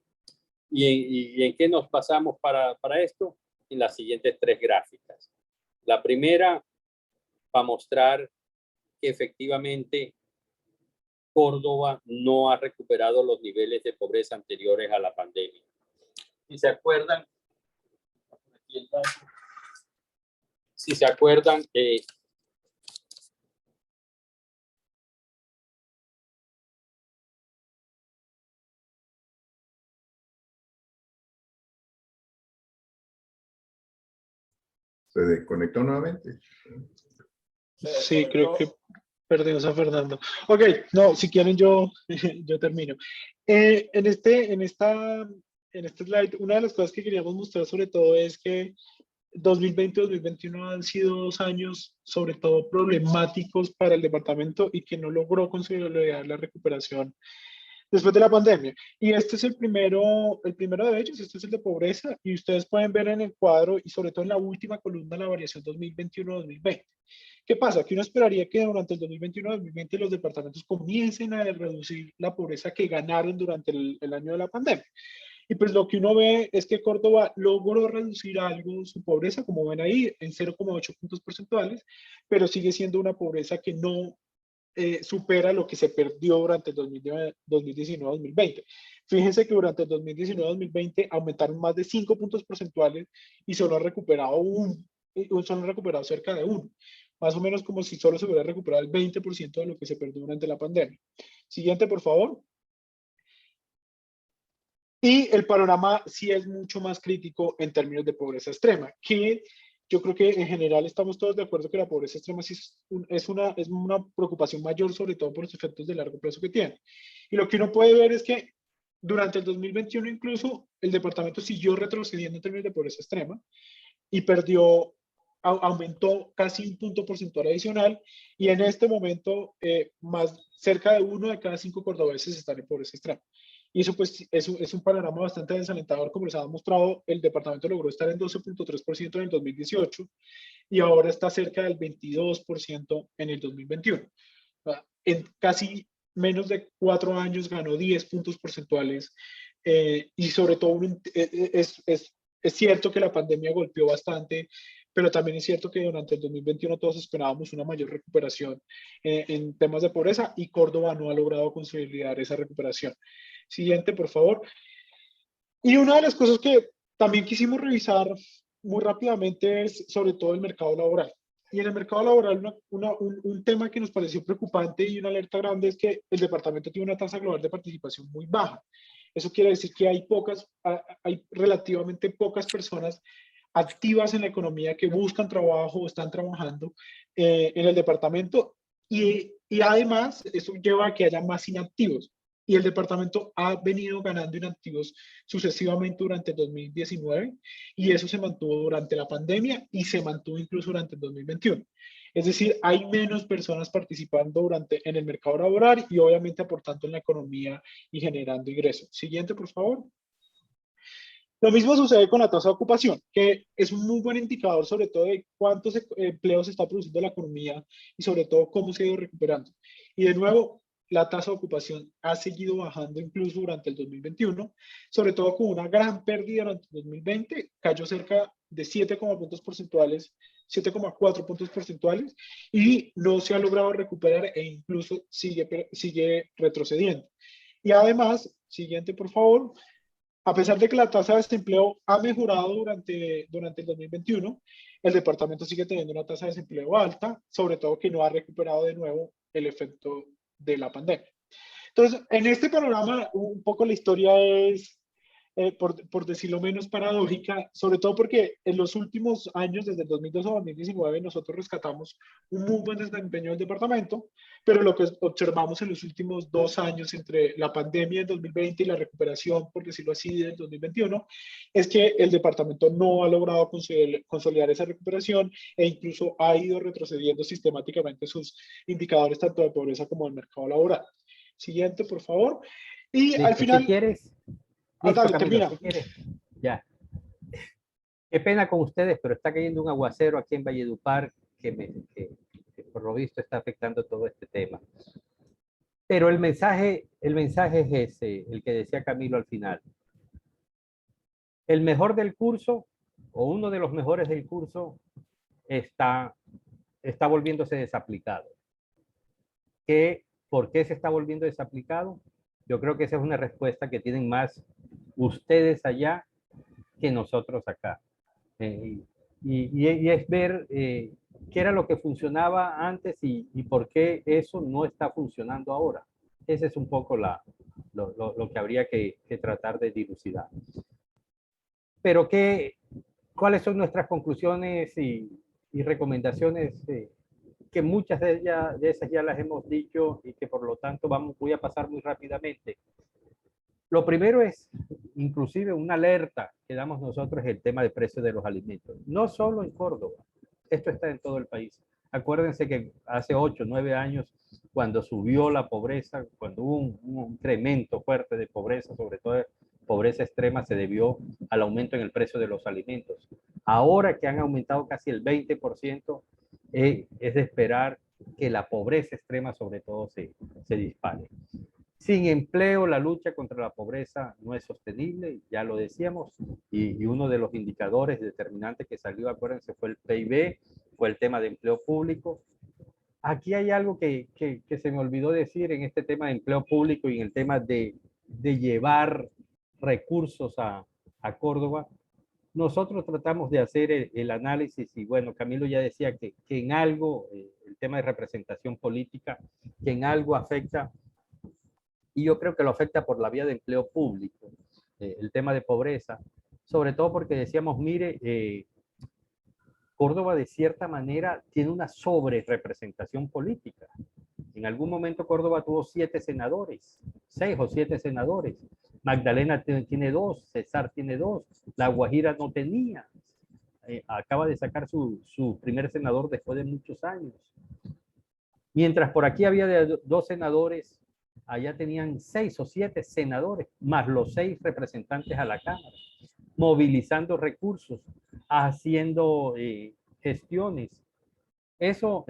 S3: ¿Y en qué nos pasamos para esto? En las siguientes 3 gráficas. La primera, para mostrar que efectivamente Córdoba no ha recuperado los niveles de pobreza anteriores a la pandemia. Si se acuerdan,
S4: ¿Se desconectó nuevamente?
S2: Sí, creo que perdimos a Fernando. Ok, no, si quieren yo termino. En este slide, una de las cosas que queríamos mostrar sobre todo es que 2020 y 2021 han sido 2 años sobre todo problemáticos para el departamento y que no logró consolidar la recuperación después de la pandemia. Y este es el primero de ellos, este es el de pobreza, y ustedes pueden ver en el cuadro y sobre todo en la última columna la variación 2021-2020. ¿Qué pasa? Que uno esperaría que durante el 2021-2020 los departamentos comiencen a reducir la pobreza que ganaron durante el año de la pandemia. Y pues lo que uno ve es que Córdoba logró reducir algo su pobreza, como ven ahí, en 0,8 puntos porcentuales, pero sigue siendo una pobreza que no supera lo que se perdió durante el 2019-2020. Fíjense que durante el 2019-2020 aumentaron más de 5 puntos porcentuales y solo han recuperado cerca de 1. Más o menos como si solo se hubiera recuperado el 20% de lo que se perdió durante la pandemia. Siguiente, por favor. Y el panorama sí es mucho más crítico en términos de pobreza extrema, que yo creo que en general estamos todos de acuerdo que la pobreza extrema sí es una preocupación mayor, sobre todo por los efectos de largo plazo que tiene. Y lo que uno puede ver es que durante el 2021 incluso el departamento siguió retrocediendo en términos de pobreza extrema y aumentó casi un punto porcentual adicional, y en este momento más cerca de 1 de cada 5 cordobeses están en pobreza extrema. Y eso pues es un panorama bastante desalentador. Como les ha mostrado, el departamento logró estar en 12.3% en el 2018 y ahora está cerca del 22% en el 2021. En casi menos de 4 años ganó 10 puntos porcentuales, y sobre todo es cierto que la pandemia golpeó bastante, pero también es cierto que durante el 2021 todos esperábamos una mayor recuperación en temas de pobreza, y Córdoba no ha logrado consolidar esa recuperación. Siguiente, por favor. Y una de las cosas que también quisimos revisar muy rápidamente es sobre todo el mercado laboral. Y en el mercado laboral, un tema que nos pareció preocupante y una alerta grande es que el departamento tiene una tasa global de participación muy baja. Eso quiere decir que hay relativamente pocas personas activas en la economía que buscan trabajo o están trabajando en el departamento, y además eso lleva a que haya más inactivos. Y el departamento ha venido ganando inactivos sucesivamente durante el 2019, y eso se mantuvo durante la pandemia y se mantuvo incluso durante el 2021. Es decir, hay menos personas participando en el mercado laboral y obviamente aportando en la economía y generando ingresos. Siguiente, por favor. Lo mismo sucede con la tasa de ocupación, que es un muy buen indicador sobre todo de cuántos empleos está produciendo la economía y sobre todo cómo se ha ido recuperando. Y de nuevo, la tasa de ocupación ha seguido bajando incluso durante el 2021, sobre todo con una gran pérdida durante el 2020, cayó cerca de 7,4 puntos porcentuales, y no se ha logrado recuperar e incluso sigue retrocediendo. Y además, siguiente por favor. A pesar de que la tasa de desempleo ha mejorado durante el 2021, el departamento sigue teniendo una tasa de desempleo alta, sobre todo que no ha recuperado de nuevo el efecto de la pandemia. Entonces, en este panorama, un poco la historia es, por decirlo menos, paradójica, sobre todo porque en los últimos años, desde el 2012 a 2019, nosotros rescatamos un muy buen desempeño del departamento, pero lo que observamos en los últimos 2 años, entre la pandemia del 2020 y la recuperación, por decirlo así, del 2021, es que el departamento no ha logrado consolidar esa recuperación, e incluso ha ido retrocediendo sistemáticamente sus indicadores tanto de pobreza como del mercado laboral. Siguiente, por favor. Y
S1: Listo,
S2: al final...
S1: si quieres. Listo,
S2: dale,
S1: Camilo,
S2: termina.
S1: si quieres. Ya. Qué pena con ustedes, pero está cayendo un aguacero aquí en Valledupar que por lo visto está afectando todo este tema. Pero el mensaje es ese, el que decía Camilo al final. El mejor del curso, o uno de los mejores del curso, está volviéndose desaplicado. ¿Por qué se está volviendo desaplicado? Yo creo que esa es una respuesta que tienen más ustedes allá que nosotros acá. Y es ver qué era lo que funcionaba antes y por qué eso no está funcionando ahora. Ese es un poco lo que habría que tratar de dilucidar. Pero ¿cuáles son nuestras conclusiones y recomendaciones? Que muchas de esas ya las hemos dicho y que por lo tanto voy a pasar muy rápidamente. Lo primero es, inclusive, una alerta que damos nosotros, el tema de precios de los alimentos. No solo en Córdoba, esto está en todo el país. Acuérdense que hace 8 o 9 años, cuando subió la pobreza, cuando hubo un incremento fuerte de pobreza, sobre todo pobreza extrema, se debió al aumento en el precio de los alimentos. Ahora que han aumentado casi el 20%, es de esperar que la pobreza extrema sobre todo se dispare. Sin empleo, la lucha contra la pobreza no es sostenible, ya lo decíamos, y uno de los indicadores determinantes que salió, acuérdense, fue el PIB, fue el tema de empleo público. Aquí hay algo que se me olvidó decir en este tema de empleo público y en el tema de llevar recursos a Córdoba. Nosotros tratamos de hacer el análisis y bueno, Camilo ya decía que en algo, el tema de representación política, que en algo afecta, y yo creo que lo afecta por la vía de empleo público, el tema de pobreza, sobre todo porque decíamos, mire, Córdoba de cierta manera tiene una sobrerepresentación política. En algún momento Córdoba tuvo 7 senadores, 6 o 7 senadores. Magdalena tiene 2, Cesar tiene 2, La Guajira no tenía. Acaba de sacar su primer senador después de muchos años. Mientras por aquí había 2 senadores, allá tenían 6 o 7 senadores, más los 6 representantes a la Cámara, movilizando recursos, haciendo gestiones. Eso,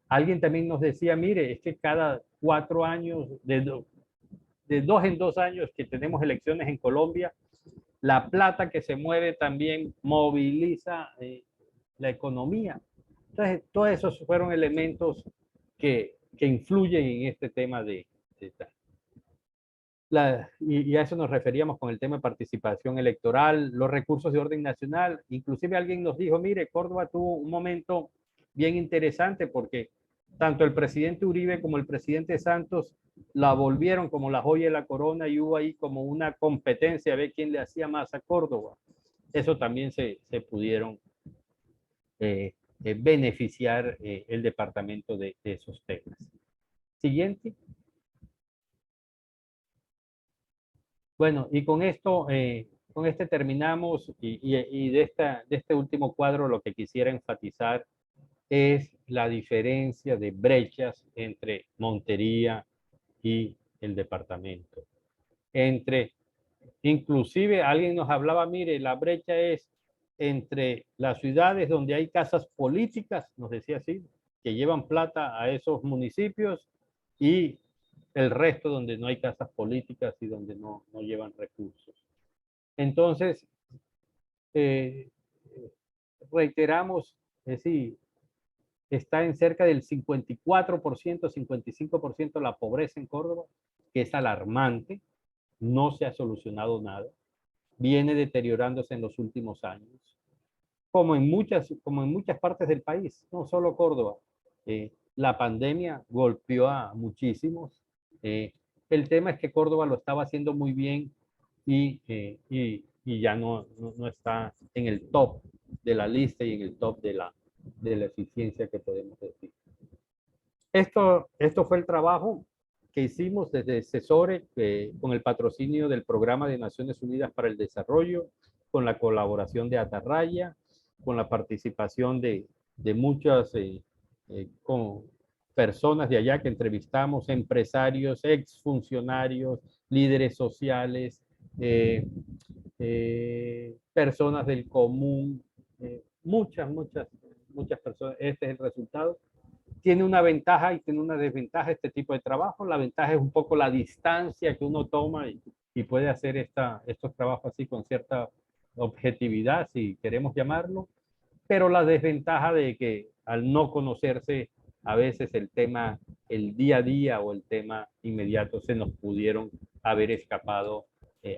S1: alguien también nos decía, mire, es que cada 4 años, de 2 en 2 años que tenemos elecciones en Colombia, la plata que se mueve también moviliza la economía. Entonces, todos esos fueron elementos que influyen en este tema y a eso nos referíamos con el tema de participación electoral, los recursos de orden nacional. Inclusive alguien nos dijo, mire, Córdoba tuvo un momento bien interesante porque tanto el presidente Uribe como el presidente Santos la volvieron como la joya de la corona y hubo ahí como una competencia a ver quién le hacía más a Córdoba. Eso también se pudieron beneficiar el departamento de esos temas. Siguiente. Bueno, y con esto, con este terminamos y de este último cuadro lo que quisiera enfatizar es la diferencia de brechas entre Montería y el departamento. Inclusive alguien nos hablaba, mire, la brecha es entre las ciudades donde hay casas políticas, nos decía así, que llevan plata a esos municipios y el resto donde no hay casas políticas y donde no llevan recursos. Entonces, reiteramos, es decir, está en cerca del 54%, 55% la pobreza en Córdoba, que es alarmante, no se ha solucionado nada, viene deteriorándose en los últimos años, como en muchas partes del país, no solo Córdoba. La pandemia golpeó a muchísimos. El tema es que Córdoba lo estaba haciendo muy bien y ya no está en el top de la lista y en el top de la eficiencia que podemos decir. Esto fue el trabajo que hicimos desde CESORE con el patrocinio del Programa de Naciones Unidas para el Desarrollo, con la colaboración de Atarraya, con la participación de muchas con personas de allá que entrevistamos, empresarios, exfuncionarios, líderes sociales, personas del común, muchas personas. Este es el resultado. Tiene una ventaja y tiene una desventaja este tipo de trabajo. La ventaja es un poco la distancia que uno toma y puede hacer estos trabajos así con cierta objetividad, si queremos llamarlo, pero la desventaja de que al no conocerse a veces el tema, el día a día o el tema inmediato, se nos pudieron haber escapado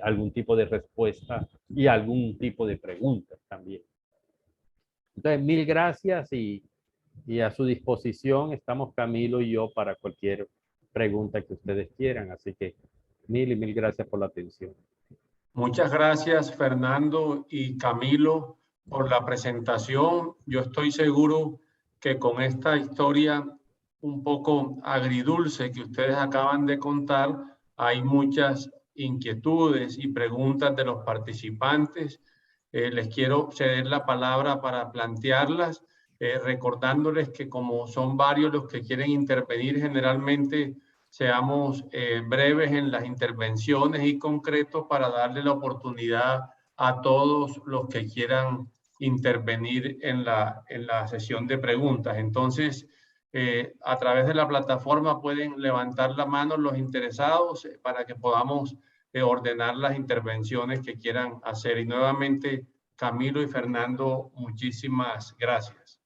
S1: algún tipo de respuesta y algún tipo de preguntas también. Entonces, mil gracias y a su disposición estamos Camilo y yo para cualquier pregunta que ustedes quieran. Así que mil gracias por la atención.
S5: Muchas gracias, Fernando y Camilo, por la presentación. Yo estoy seguro que con esta historia un poco agridulce que ustedes acaban de contar, hay muchas inquietudes y preguntas de los participantes. Les quiero ceder la palabra para plantearlas, recordándoles que como son varios los que quieren intervenir, generalmente seamos breves en las intervenciones y concretos para darle la oportunidad a todos los que quieran intervenir en la sesión de preguntas. Entonces, a través de la plataforma pueden levantar la mano los interesados para que podamos ordenar las intervenciones que quieran hacer. Y nuevamente, Camilo y Fernando, muchísimas gracias.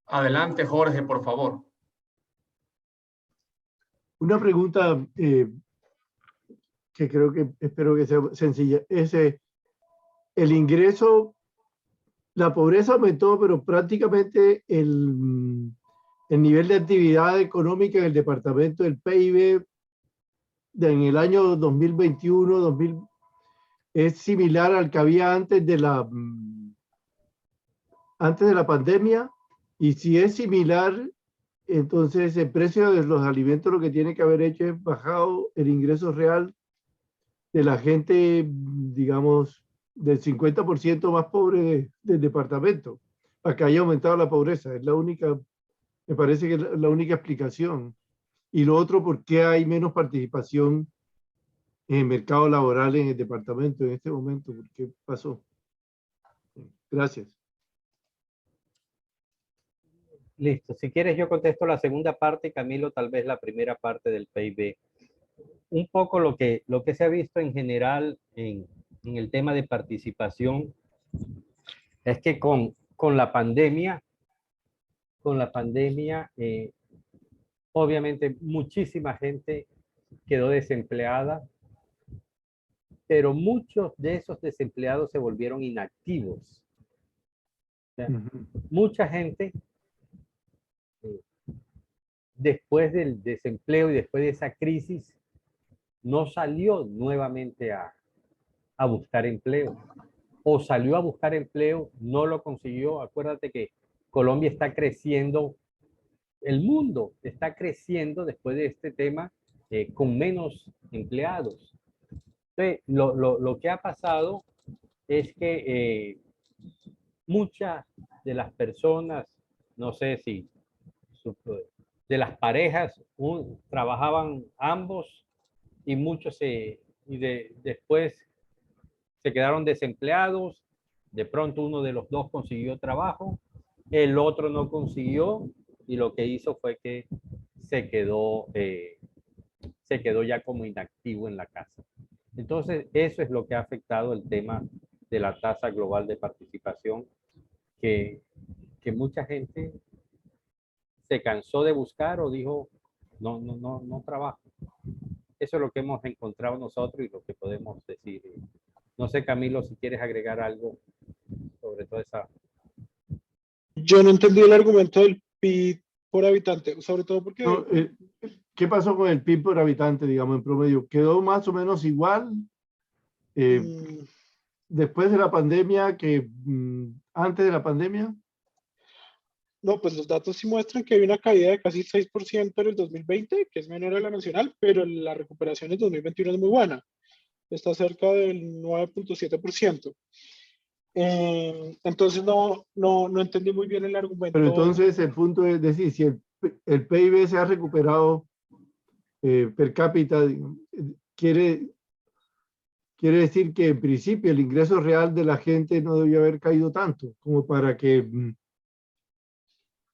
S5: Adelante, Jorge, por favor.
S6: Una pregunta que espero que sea sencilla. El ingreso, la pobreza aumentó, pero prácticamente el nivel de actividad económica en el departamento del PIB en el año 2021, 2000, es similar al que había antes de la pandemia, y si es similar, entonces el precio de los alimentos lo que tiene que haber hecho es bajado el ingreso real de la gente, digamos, del 50% más pobre del departamento, para que haya aumentado la pobreza. Es la única, me parece que es la única explicación. Y lo otro, ¿por qué hay menos participación en el mercado laboral en el departamento en este momento? ¿Por qué pasó? Gracias.
S1: Listo. Si quieres, yo contesto la segunda parte, Camilo, tal vez la primera parte del PIB. Un poco lo que se ha visto en general en el tema de participación es que con la pandemia, obviamente muchísima gente quedó desempleada, pero muchos de esos desempleados se volvieron inactivos. O sea, mucha gente, después del desempleo y después de esa crisis, no salió nuevamente a buscar empleo. O salió a buscar empleo, no lo consiguió. Acuérdate que Colombia está creciendo, el mundo está creciendo después de este tema con menos empleados. Entonces, lo que ha pasado es que muchas de las personas, no sé si de las parejas, trabajaban ambos y muchos después se quedaron desempleados. De pronto uno de los dos consiguió trabajo, el otro no consiguió, y lo que hizo fue que se quedó ya como inactivo en la casa. Entonces, eso es lo que ha afectado el tema de la tasa global de participación, que mucha gente se cansó de buscar o dijo, no trabajo. Eso es lo que hemos encontrado nosotros y lo que podemos decir. No sé, Camilo, si quieres agregar algo sobre toda esa...
S2: Yo no entendí el argumento del PIB por habitante, sobre todo porque...
S6: No, ¿qué pasó con el PIB por habitante, digamos, en promedio? ¿Quedó más o menos igual después de la pandemia que antes de la pandemia?
S2: No, pues los datos sí muestran que hay una caída de casi 6% en el 2020, que es menor a la nacional, pero la recuperación en 2021 es muy buena. Está cerca del 9.7%. Entonces no entendí muy bien el argumento.
S6: Pero entonces el punto es decir, si el PIB se ha recuperado per cápita, quiere decir que en principio el ingreso real de la gente no debió haber caído tanto, como para que,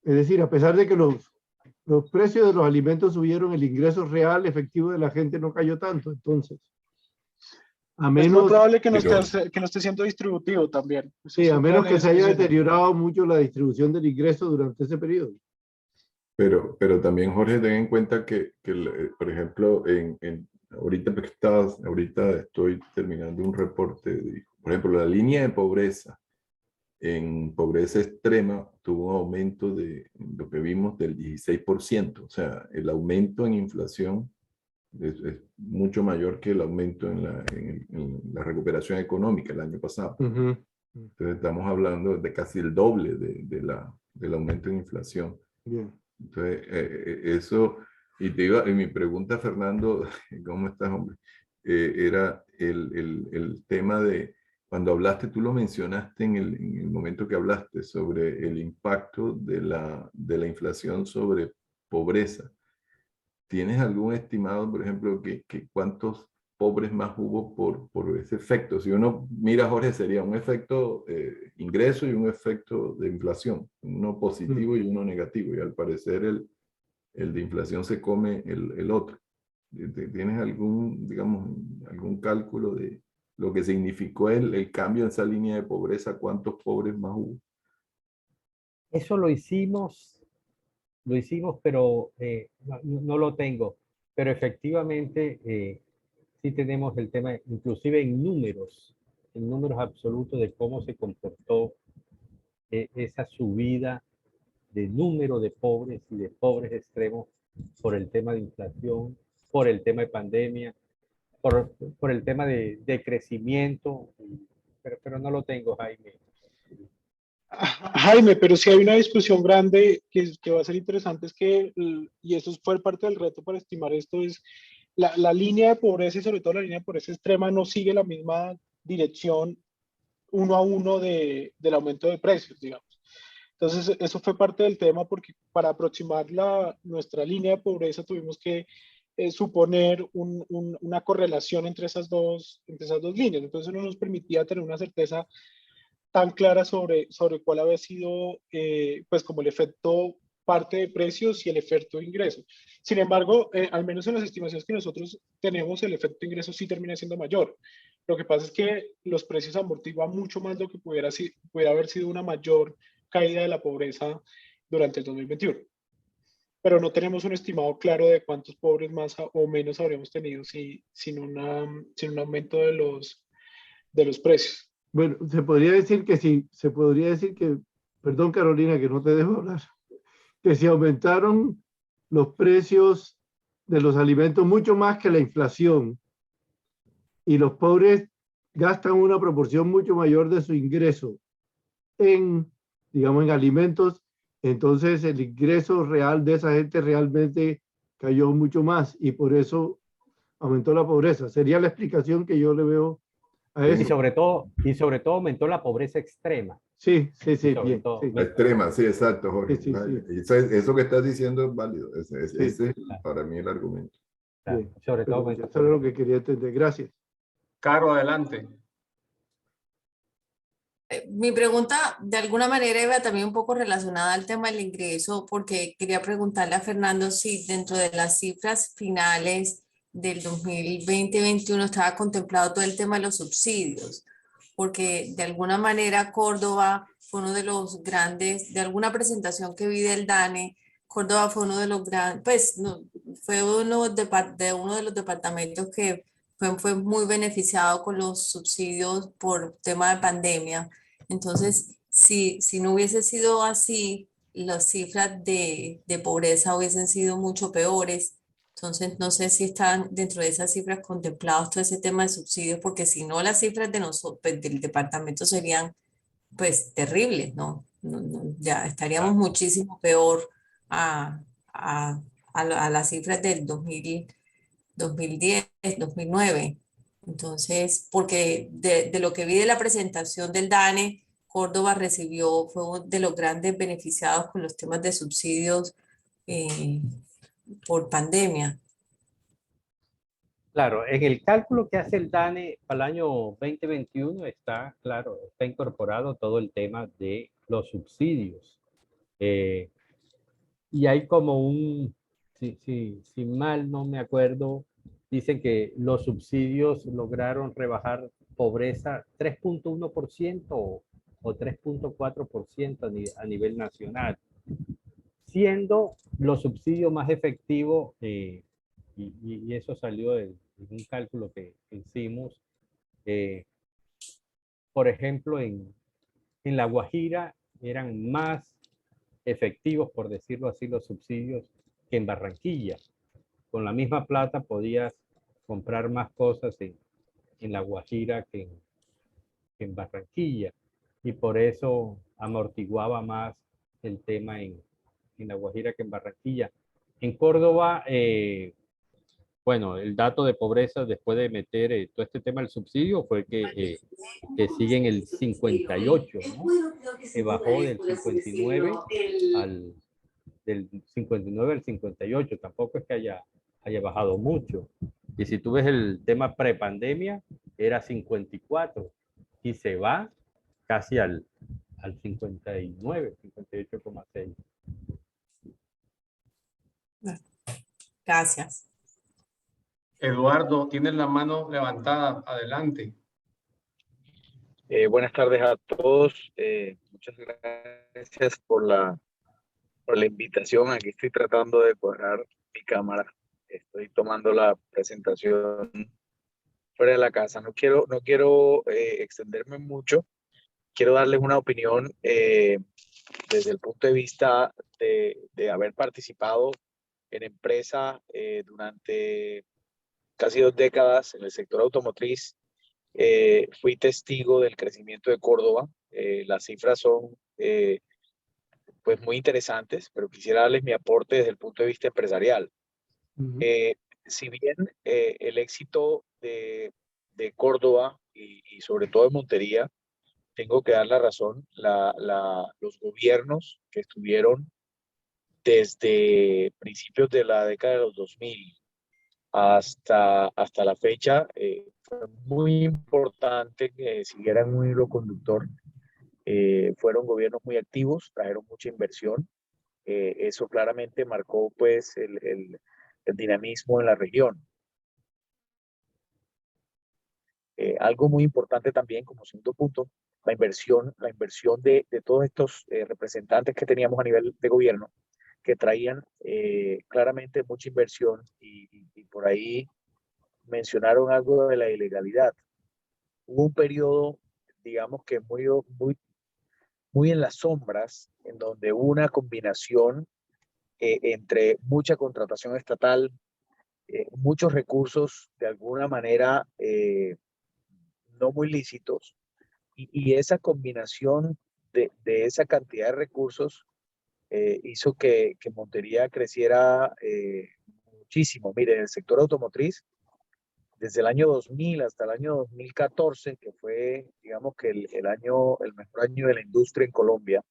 S6: es decir, a pesar de que los precios de los alimentos subieron, el ingreso real efectivo de la gente no cayó tanto. Entonces, a menos...
S2: Es muy probable que no
S4: Pero-
S2: esté siendo distributivo también.
S6: Sí, a menos que se haya
S2: discusión.
S6: deteriorado mucho la distribución del ingreso durante ese periodo.
S4: Pero también, Jorge, ten en cuenta que por ejemplo, ahorita estoy terminando un reporte, por ejemplo, la línea de pobreza en pobreza extrema tuvo un aumento de lo que vimos del 16%. O sea, el aumento en inflación es mucho mayor que el aumento en la recuperación económica el año pasado. Entonces estamos hablando de casi el doble del aumento en inflación.
S6: Bien.
S4: Entonces, eso, y mi pregunta, Fernando, ¿cómo estás, hombre? Era el tema de, cuando hablaste, tú lo mencionaste en el momento que hablaste sobre el impacto de la inflación sobre pobreza. ¿Tienes algún estimado, por ejemplo, que cuántos pobres más hubo por ese efecto? Si uno mira, Jorge, sería un efecto ingreso y un efecto de inflación, uno positivo y uno negativo, y al parecer el de inflación se come el otro. ¿Tienes algún cálculo de lo que significó el cambio en esa línea de pobreza? ¿Cuántos pobres más hubo?
S1: Eso lo hicimos, pero no lo tengo. Pero efectivamente sí tenemos el tema, inclusive en números absolutos de cómo se comportó esa subida de número de pobres y de pobres extremos por el tema de inflación, por el tema de pandemia, por el tema de crecimiento, pero no lo tengo, Jaime.
S2: Jaime, pero sí hay una discusión grande que va a ser interesante, es que, y eso fue parte del reto para estimar esto, es la línea de pobreza y sobre todo la línea de pobreza extrema no sigue la misma dirección uno a uno del aumento de precios, digamos. Entonces, eso fue parte del tema porque para aproximar nuestra línea de pobreza tuvimos que suponer una correlación entre esas dos líneas. Entonces, no nos permitía tener una certeza tan clara sobre cuál había sido, pues, como el efecto parte de precios y el efecto de ingresos. Sin embargo, al menos en las estimaciones que nosotros tenemos, el efecto de ingresos sí termina siendo mayor. Lo que pasa es que los precios amortiguan mucho más lo que pudiera haber sido una mayor caída de la pobreza durante el 2021. Pero no tenemos un estimado claro de cuántos pobres más o menos habríamos tenido sin un aumento de los precios.
S6: Bueno, se podría decir que sí, se podría decir que, perdón Carolina que no te dejo hablar, que se aumentaron los precios de los alimentos mucho más que la inflación y los pobres gastan una proporción mucho mayor de su ingreso en, digamos, en alimentos, entonces el ingreso real de esa gente realmente cayó mucho más y por eso aumentó la pobreza. Sería la explicación que yo le veo a eso.
S1: Y sobre todo aumentó la pobreza extrema.
S6: Sí, sí, sí,
S1: Sobre
S6: bien.
S1: todo,
S6: Sí.
S4: La extrema, sí, exacto, Jorge.
S6: Sí, sí, sí.
S4: Eso que estás diciendo es válido. Ese
S6: Sí.
S4: es para mí el argumento.
S6: Bien.
S1: sobre todo
S6: Pero eso era lo que quería entender. Gracias.
S5: Caro, adelante.
S7: Mi pregunta de alguna manera iba también un poco relacionada al tema del ingreso, porque quería preguntarle a Fernando si dentro de las cifras finales del 2020-2021 estaba contemplado todo el tema de los subsidios, porque de alguna manera Córdoba fue uno de los grandes, de alguna presentación que vi del DANE, Córdoba fue uno de los grandes, pues no, fue uno de los departamentos que fue muy beneficiado con los subsidios por tema de pandemia. Entonces, si no hubiese sido así, las cifras de pobreza hubiesen sido mucho peores. Entonces, no sé si están dentro de esas cifras contemplados todo ese tema de subsidios, porque si no, las cifras de nosotros, del departamento serían pues terribles, ¿no? Ya estaríamos muchísimo peor a, a las cifras del 2010, 2009. Entonces, porque de lo que vi de la presentación del DANE, Córdoba fue uno de los grandes beneficiados con los temas de subsidios por pandemia.
S1: Claro, en el cálculo que hace el DANE para el año 2021 está, claro, está incorporado todo el tema de los subsidios. Y hay como si mal no me acuerdo, dicen que los subsidios lograron rebajar pobreza 3.1% o 3.4% a nivel nacional, siendo los subsidios más efectivos, y eso salió de un cálculo que hicimos, por ejemplo, en La Guajira eran más efectivos, por decirlo así, los subsidios que en Barranquilla. Con la misma plata podías comprar más cosas en La Guajira que en Barranquilla, y por eso amortiguaba más el tema en La Guajira que en Barranquilla. En Córdoba, bueno, el dato de pobreza después de meter todo este tema del subsidio fue que sigue en el 58, ¿no? Que bajó del 59 al 58. Tampoco es que haya bajado mucho. Y si tú ves el tema prepandemia, era 54 y se va casi al 59, 58,6.
S7: Gracias.
S5: Eduardo, tienes la mano levantada. Adelante.
S8: Buenas tardes a todos. Muchas gracias por la invitación. Aquí estoy tratando de cuadrar mi cámara. Estoy tomando la presentación fuera de la casa. No quiero extenderme mucho. Quiero darles una opinión desde el punto de vista de haber participado en empresa durante casi 2 décadas en el sector automotriz. Fui testigo del crecimiento de Córdoba. Las cifras son pues muy interesantes, pero quisiera darles mi aporte desde el punto de vista empresarial. Si bien el éxito de Córdoba y sobre todo de Montería, tengo que dar la razón, los gobiernos que estuvieron desde principios de la década de los 2000 hasta la fecha, fue muy importante que siguieran un hilo conductor. Fueron gobiernos muy activos, trajeron mucha inversión. Eso claramente marcó pues el dinamismo en la región. Algo muy importante también como segundo punto, la inversión de todos estos representantes que teníamos a nivel de gobierno, que traían claramente mucha inversión y por ahí mencionaron algo de la ilegalidad. Hubo un periodo, digamos que muy en las sombras, en donde hubo una combinación entre mucha contratación estatal, muchos recursos de alguna manera no muy lícitos, y esa combinación de esa cantidad de recursos hizo que Montería creciera muchísimo. Mire, en el sector automotriz, desde el año 2000 hasta el año 2014, que fue, digamos que el mejor año de la industria en Colombia,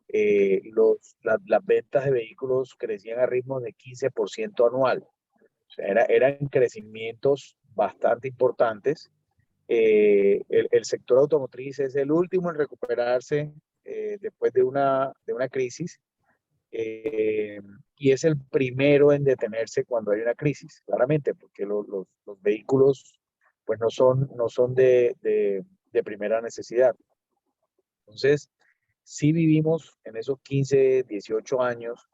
S8: las ventas de vehículos crecían a ritmos de 15% anual. O sea, eran crecimientos bastante importantes. El sector automotriz es el último en recuperarse después de una crisis. Y es el primero en detenerse cuando hay una crisis, claramente, porque los vehículos pues no son de primera necesidad. Entonces, sí vivimos en esos 15, 18 años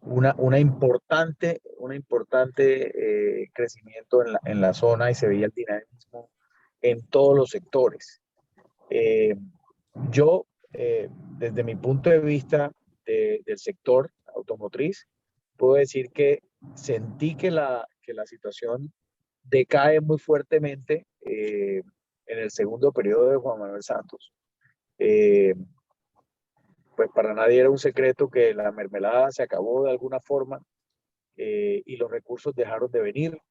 S8: una importante crecimiento en la zona, y se veía el dinamismo en todos los sectores. Yo, desde mi punto de vista del sector automotriz, puedo decir que sentí que la situación decae muy fuertemente en el segundo periodo de Juan Manuel Santos. Pues para nadie era un secreto que la mermelada se acabó de alguna forma y los recursos dejaron de venir.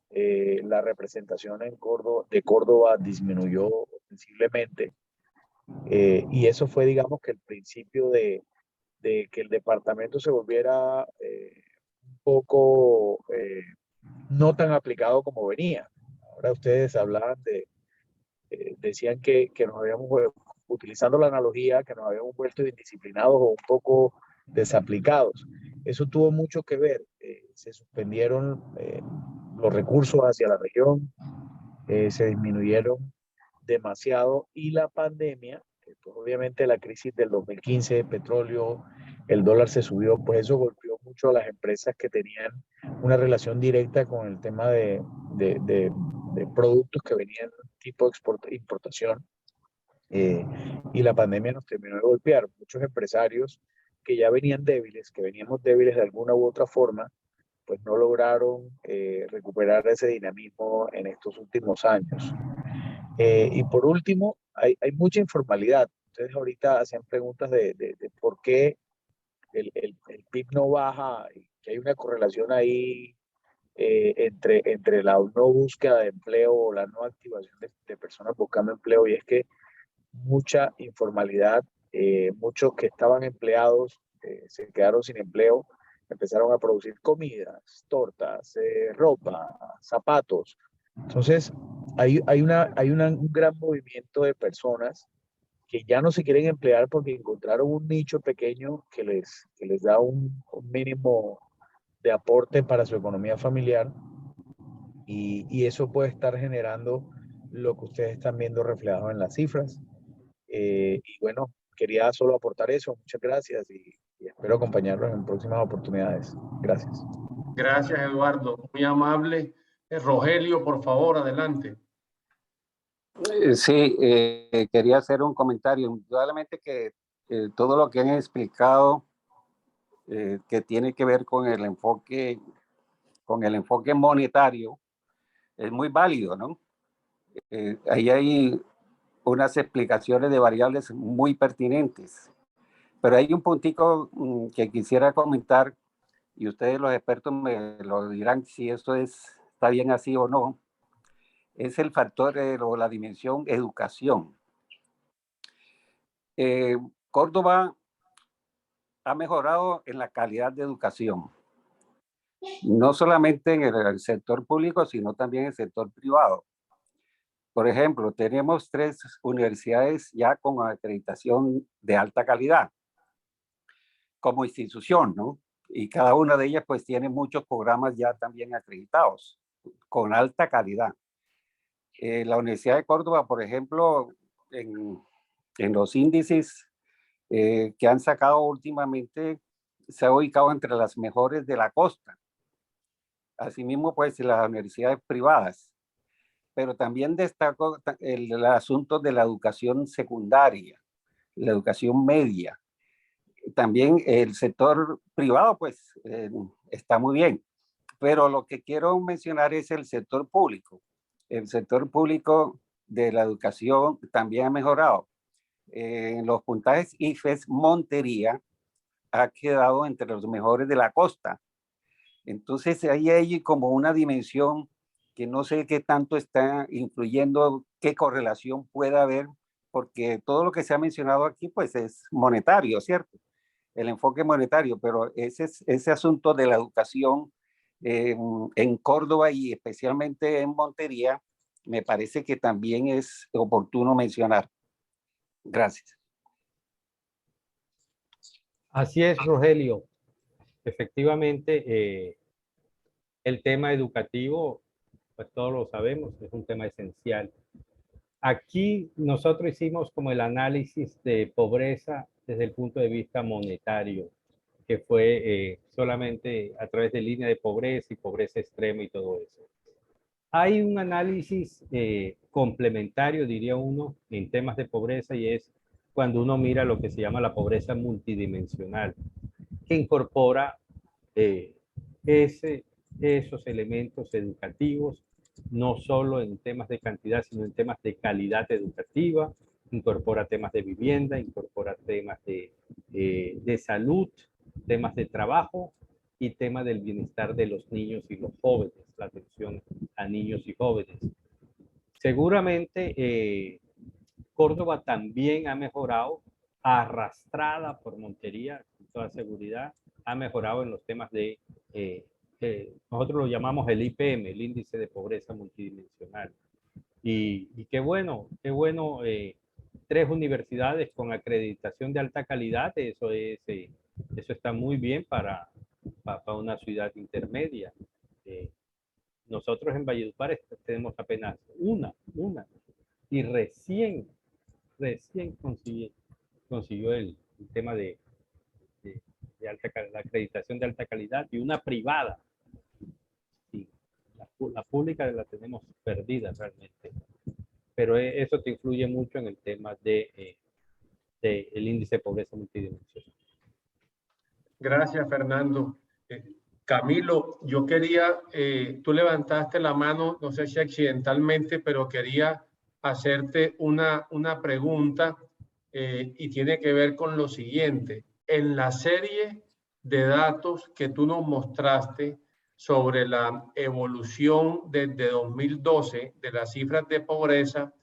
S8: La representación de Córdoba disminuyó sensiblemente. Y eso fue, digamos, que el principio de que el departamento se volviera un poco no tan aplicado como venía. Ahora ustedes hablaban decían que nos habíamos, utilizando la analogía, que nos habíamos vuelto indisciplinados o un poco desaplicados. Eso tuvo mucho que ver. Se suspendieron los recursos hacia la región, se disminuyeron demasiado, y la pandemia, pues obviamente la crisis del 2015, petróleo, el dólar se subió, pues eso golpeó mucho a las empresas que tenían una relación directa con el tema de productos que venían tipo importación, y la pandemia nos terminó de golpear. Muchos empresarios que ya venían débiles, que veníamos débiles de alguna u otra forma, pues no lograron recuperar ese dinamismo en estos últimos años. Y por último, hay mucha informalidad. Ustedes ahorita hacían preguntas de por qué el PIB no baja, y que hay una correlación ahí entre la no búsqueda de empleo o la no activación de personas buscando empleo, y es que mucha informalidad, muchos que estaban empleados se quedaron sin empleo, empezaron a producir comidas, tortas, ropa, zapatos. Entonces, hay un gran movimiento de personas que ya no se quieren emplear porque encontraron un nicho pequeño que les da un mínimo de aporte para su economía familiar, y eso puede estar generando lo que ustedes están viendo reflejado en las cifras. Y bueno, quería solo aportar eso. Muchas gracias y espero acompañarlos en próximas oportunidades. Gracias.
S5: Gracias, Eduardo. Muy amable. Rogelio, por favor, adelante.
S9: Sí, quería hacer un comentario. Indudablemente que todo lo que han explicado que tiene que ver con el enfoque monetario, es muy válido, ¿no? Ahí hay unas explicaciones de variables muy pertinentes. Pero hay un puntico que quisiera comentar, y ustedes los expertos me lo dirán si esto está bien así o no, es el factor o la dimensión educación. Córdoba ha mejorado en la calidad de educación, no solamente en el sector público, sino también en el sector privado. Por ejemplo, tenemos 3 universidades ya con acreditación de alta calidad como institución, ¿no? Y cada una de ellas pues tiene muchos programas ya también acreditados con alta calidad. La Universidad de Córdoba, por ejemplo, en los índices que han sacado últimamente, se ha ubicado entre las mejores de la costa. Asimismo, pues las universidades privadas. Pero también destaco el asunto de la educación secundaria, la educación media. También el sector privado, pues, está muy bien. Pero lo que quiero mencionar es el sector público. El sector público de la educación también ha mejorado. En los puntajes IFES, Montería ha quedado entre los mejores de la costa. Entonces, ahí hay como una dimensión que no sé qué tanto está influyendo, qué correlación pueda haber, porque todo lo que se ha mencionado aquí, pues es monetario, ¿cierto? El enfoque monetario, pero ese asunto de la educación en Córdoba y especialmente en Montería, me parece que también es oportuno mencionar. Gracias.
S1: Así es, Rogelio. Efectivamente, el tema educativo, pues todos lo sabemos, es un tema esencial. Aquí nosotros hicimos como el análisis de pobreza desde el punto de vista monetario, que fue solamente a través de línea de pobreza y pobreza extrema y todo eso. Hay un análisis complementario, diría uno, en temas de pobreza, y es cuando uno mira lo que se llama la pobreza multidimensional, que incorpora esos elementos educativos, no solo en temas de cantidad, sino en temas de calidad educativa, incorpora temas de vivienda, incorpora temas de salud, temas de trabajo y temas del bienestar de los niños y los jóvenes, la atención a niños y jóvenes. Seguramente Córdoba también ha mejorado, arrastrada por Montería, con toda seguridad, ha mejorado en los temas de, nosotros lo llamamos el IPM, el índice de pobreza multidimensional. Y qué bueno, 3 universidades con acreditación de alta calidad, eso está muy bien para una ciudad intermedia. Nosotros en Valledupar tenemos apenas una, y recién consiguió el tema de la acreditación de alta calidad, y una privada. Sí, la pública la tenemos perdida realmente. Pero eso te influye mucho en el tema de el índice de pobreza multidimensional.
S5: Gracias, Fernando. Camilo, yo quería, tú levantaste la mano, no sé si accidentalmente, pero quería hacerte una pregunta y tiene que ver con lo siguiente. En la serie de datos que tú nos mostraste sobre la evolución desde 2012 de las cifras de pobreza,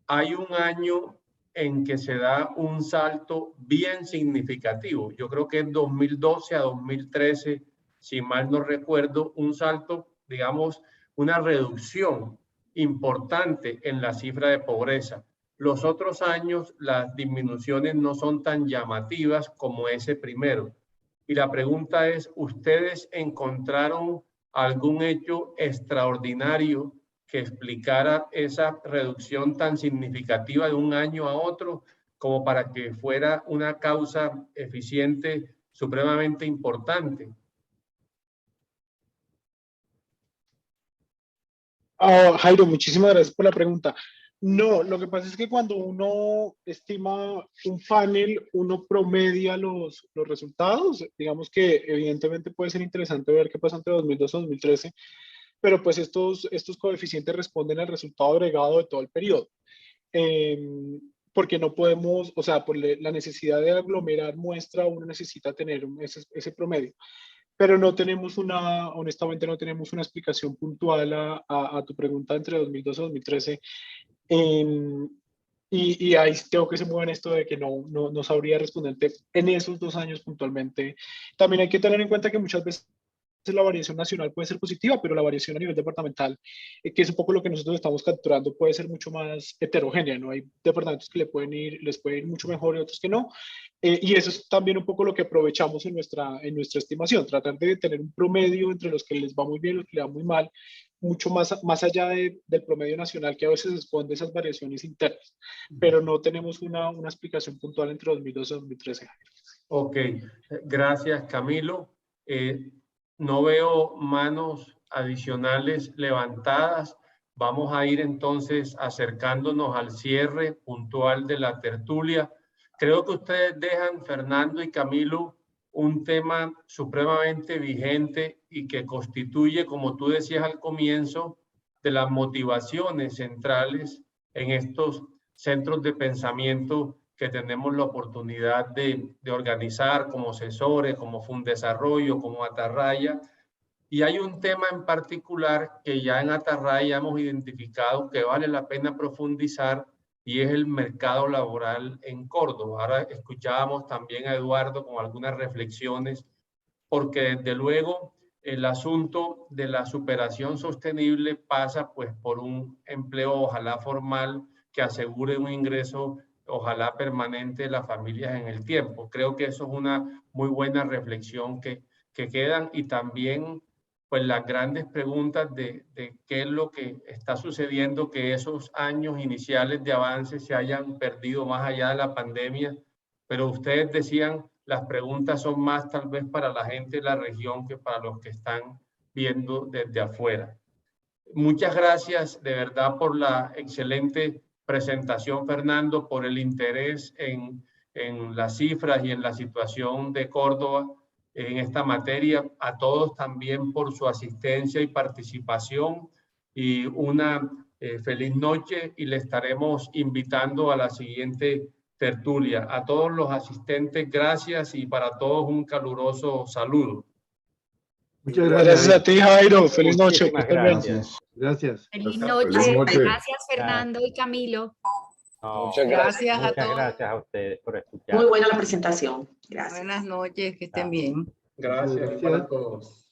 S5: hay un año en que se da un salto bien significativo. Yo creo que es 2012 a 2013, si mal no recuerdo, un salto, digamos, una reducción importante en la cifra de pobreza. Los otros años las disminuciones no son tan llamativas como ese primero. Y la pregunta es, ¿ustedes encontraron algún hecho extraordinario que explicara esa reducción tan significativa de un año a otro como para que fuera una causa eficiente supremamente importante?
S2: Jairo, muchísimas gracias por la pregunta. No, lo que pasa es que cuando uno estima un panel, uno promedia los resultados. Digamos que evidentemente puede ser interesante ver qué pasa entre 2012 y 2013, pero pues estos coeficientes responden al resultado agregado de todo el periodo. Porque no podemos, o sea, por la necesidad de aglomerar muestra, uno necesita tener ese promedio. Pero no tenemos honestamente no tenemos una explicación puntual a tu pregunta entre 2012 y 2013. Y ahí tengo que se mueve en esto de que no sabría responderte en esos 2 años puntualmente. También hay que tener en cuenta que muchas veces la variación nacional puede ser positiva, pero la variación a nivel departamental, que es un poco lo que nosotros estamos capturando, puede ser mucho más heterogénea, ¿no? Hay departamentos que les puede ir mucho mejor y otros que no. Y eso es también un poco lo que aprovechamos en nuestra estimación, tratar de tener un promedio entre los que les va muy bien y los que les va muy mal, mucho más allá del promedio nacional, que a veces esconde esas variaciones internas, pero no tenemos una explicación puntual entre 2012 y 2013.
S5: Ok, gracias Camilo. No veo manos adicionales levantadas. Vamos a ir entonces acercándonos al cierre puntual de la tertulia. Creo que ustedes dejan, Fernando y Camilo, un tema supremamente vigente y que constituye, como tú decías al comienzo, de las motivaciones centrales en estos centros de pensamiento que tenemos la oportunidad de organizar como asesores, como Fundesarrollo, como Atarraya. Y hay un tema en particular que ya en Atarraya hemos identificado que vale la pena profundizar, y es el mercado laboral en Córdoba. Ahora escuchábamos también a Eduardo con algunas reflexiones, porque desde luego el asunto de la superación sostenible pasa pues por un empleo ojalá formal que asegure un ingreso ojalá permanente de las familias en el tiempo. Creo que eso es una muy buena reflexión que quedan, y también pues las grandes preguntas de qué es lo que está sucediendo, que esos años iniciales de avance se hayan perdido más allá de la pandemia. Pero ustedes decían, las preguntas son más tal vez para la gente de la región que para los que están viendo desde afuera. Muchas gracias de verdad por la excelente presentación, Fernando, por el interés en las cifras y en la situación de Córdoba en esta materia. A todos también por su asistencia y participación, y una feliz noche, y le estaremos invitando a la siguiente tertulia. A todos los asistentes, gracias, y para todos un caluroso saludo.
S6: Muchas gracias.
S2: Gracias a ti, Jairo. Feliz noche.
S1: Gracias.
S6: Gracias.
S10: Feliz
S4: Feliz
S10: noche.
S4: noche.
S10: Gracias, Fernando y Camilo.
S1: No,
S8: Muchas gracias.
S7: Gracias a
S1: muchas
S7: todos.
S1: gracias a ustedes por escuchar.
S11: Muy buena la presentación. Gracias.
S7: Buenas noches, que estén bien.
S5: Gracias para todos.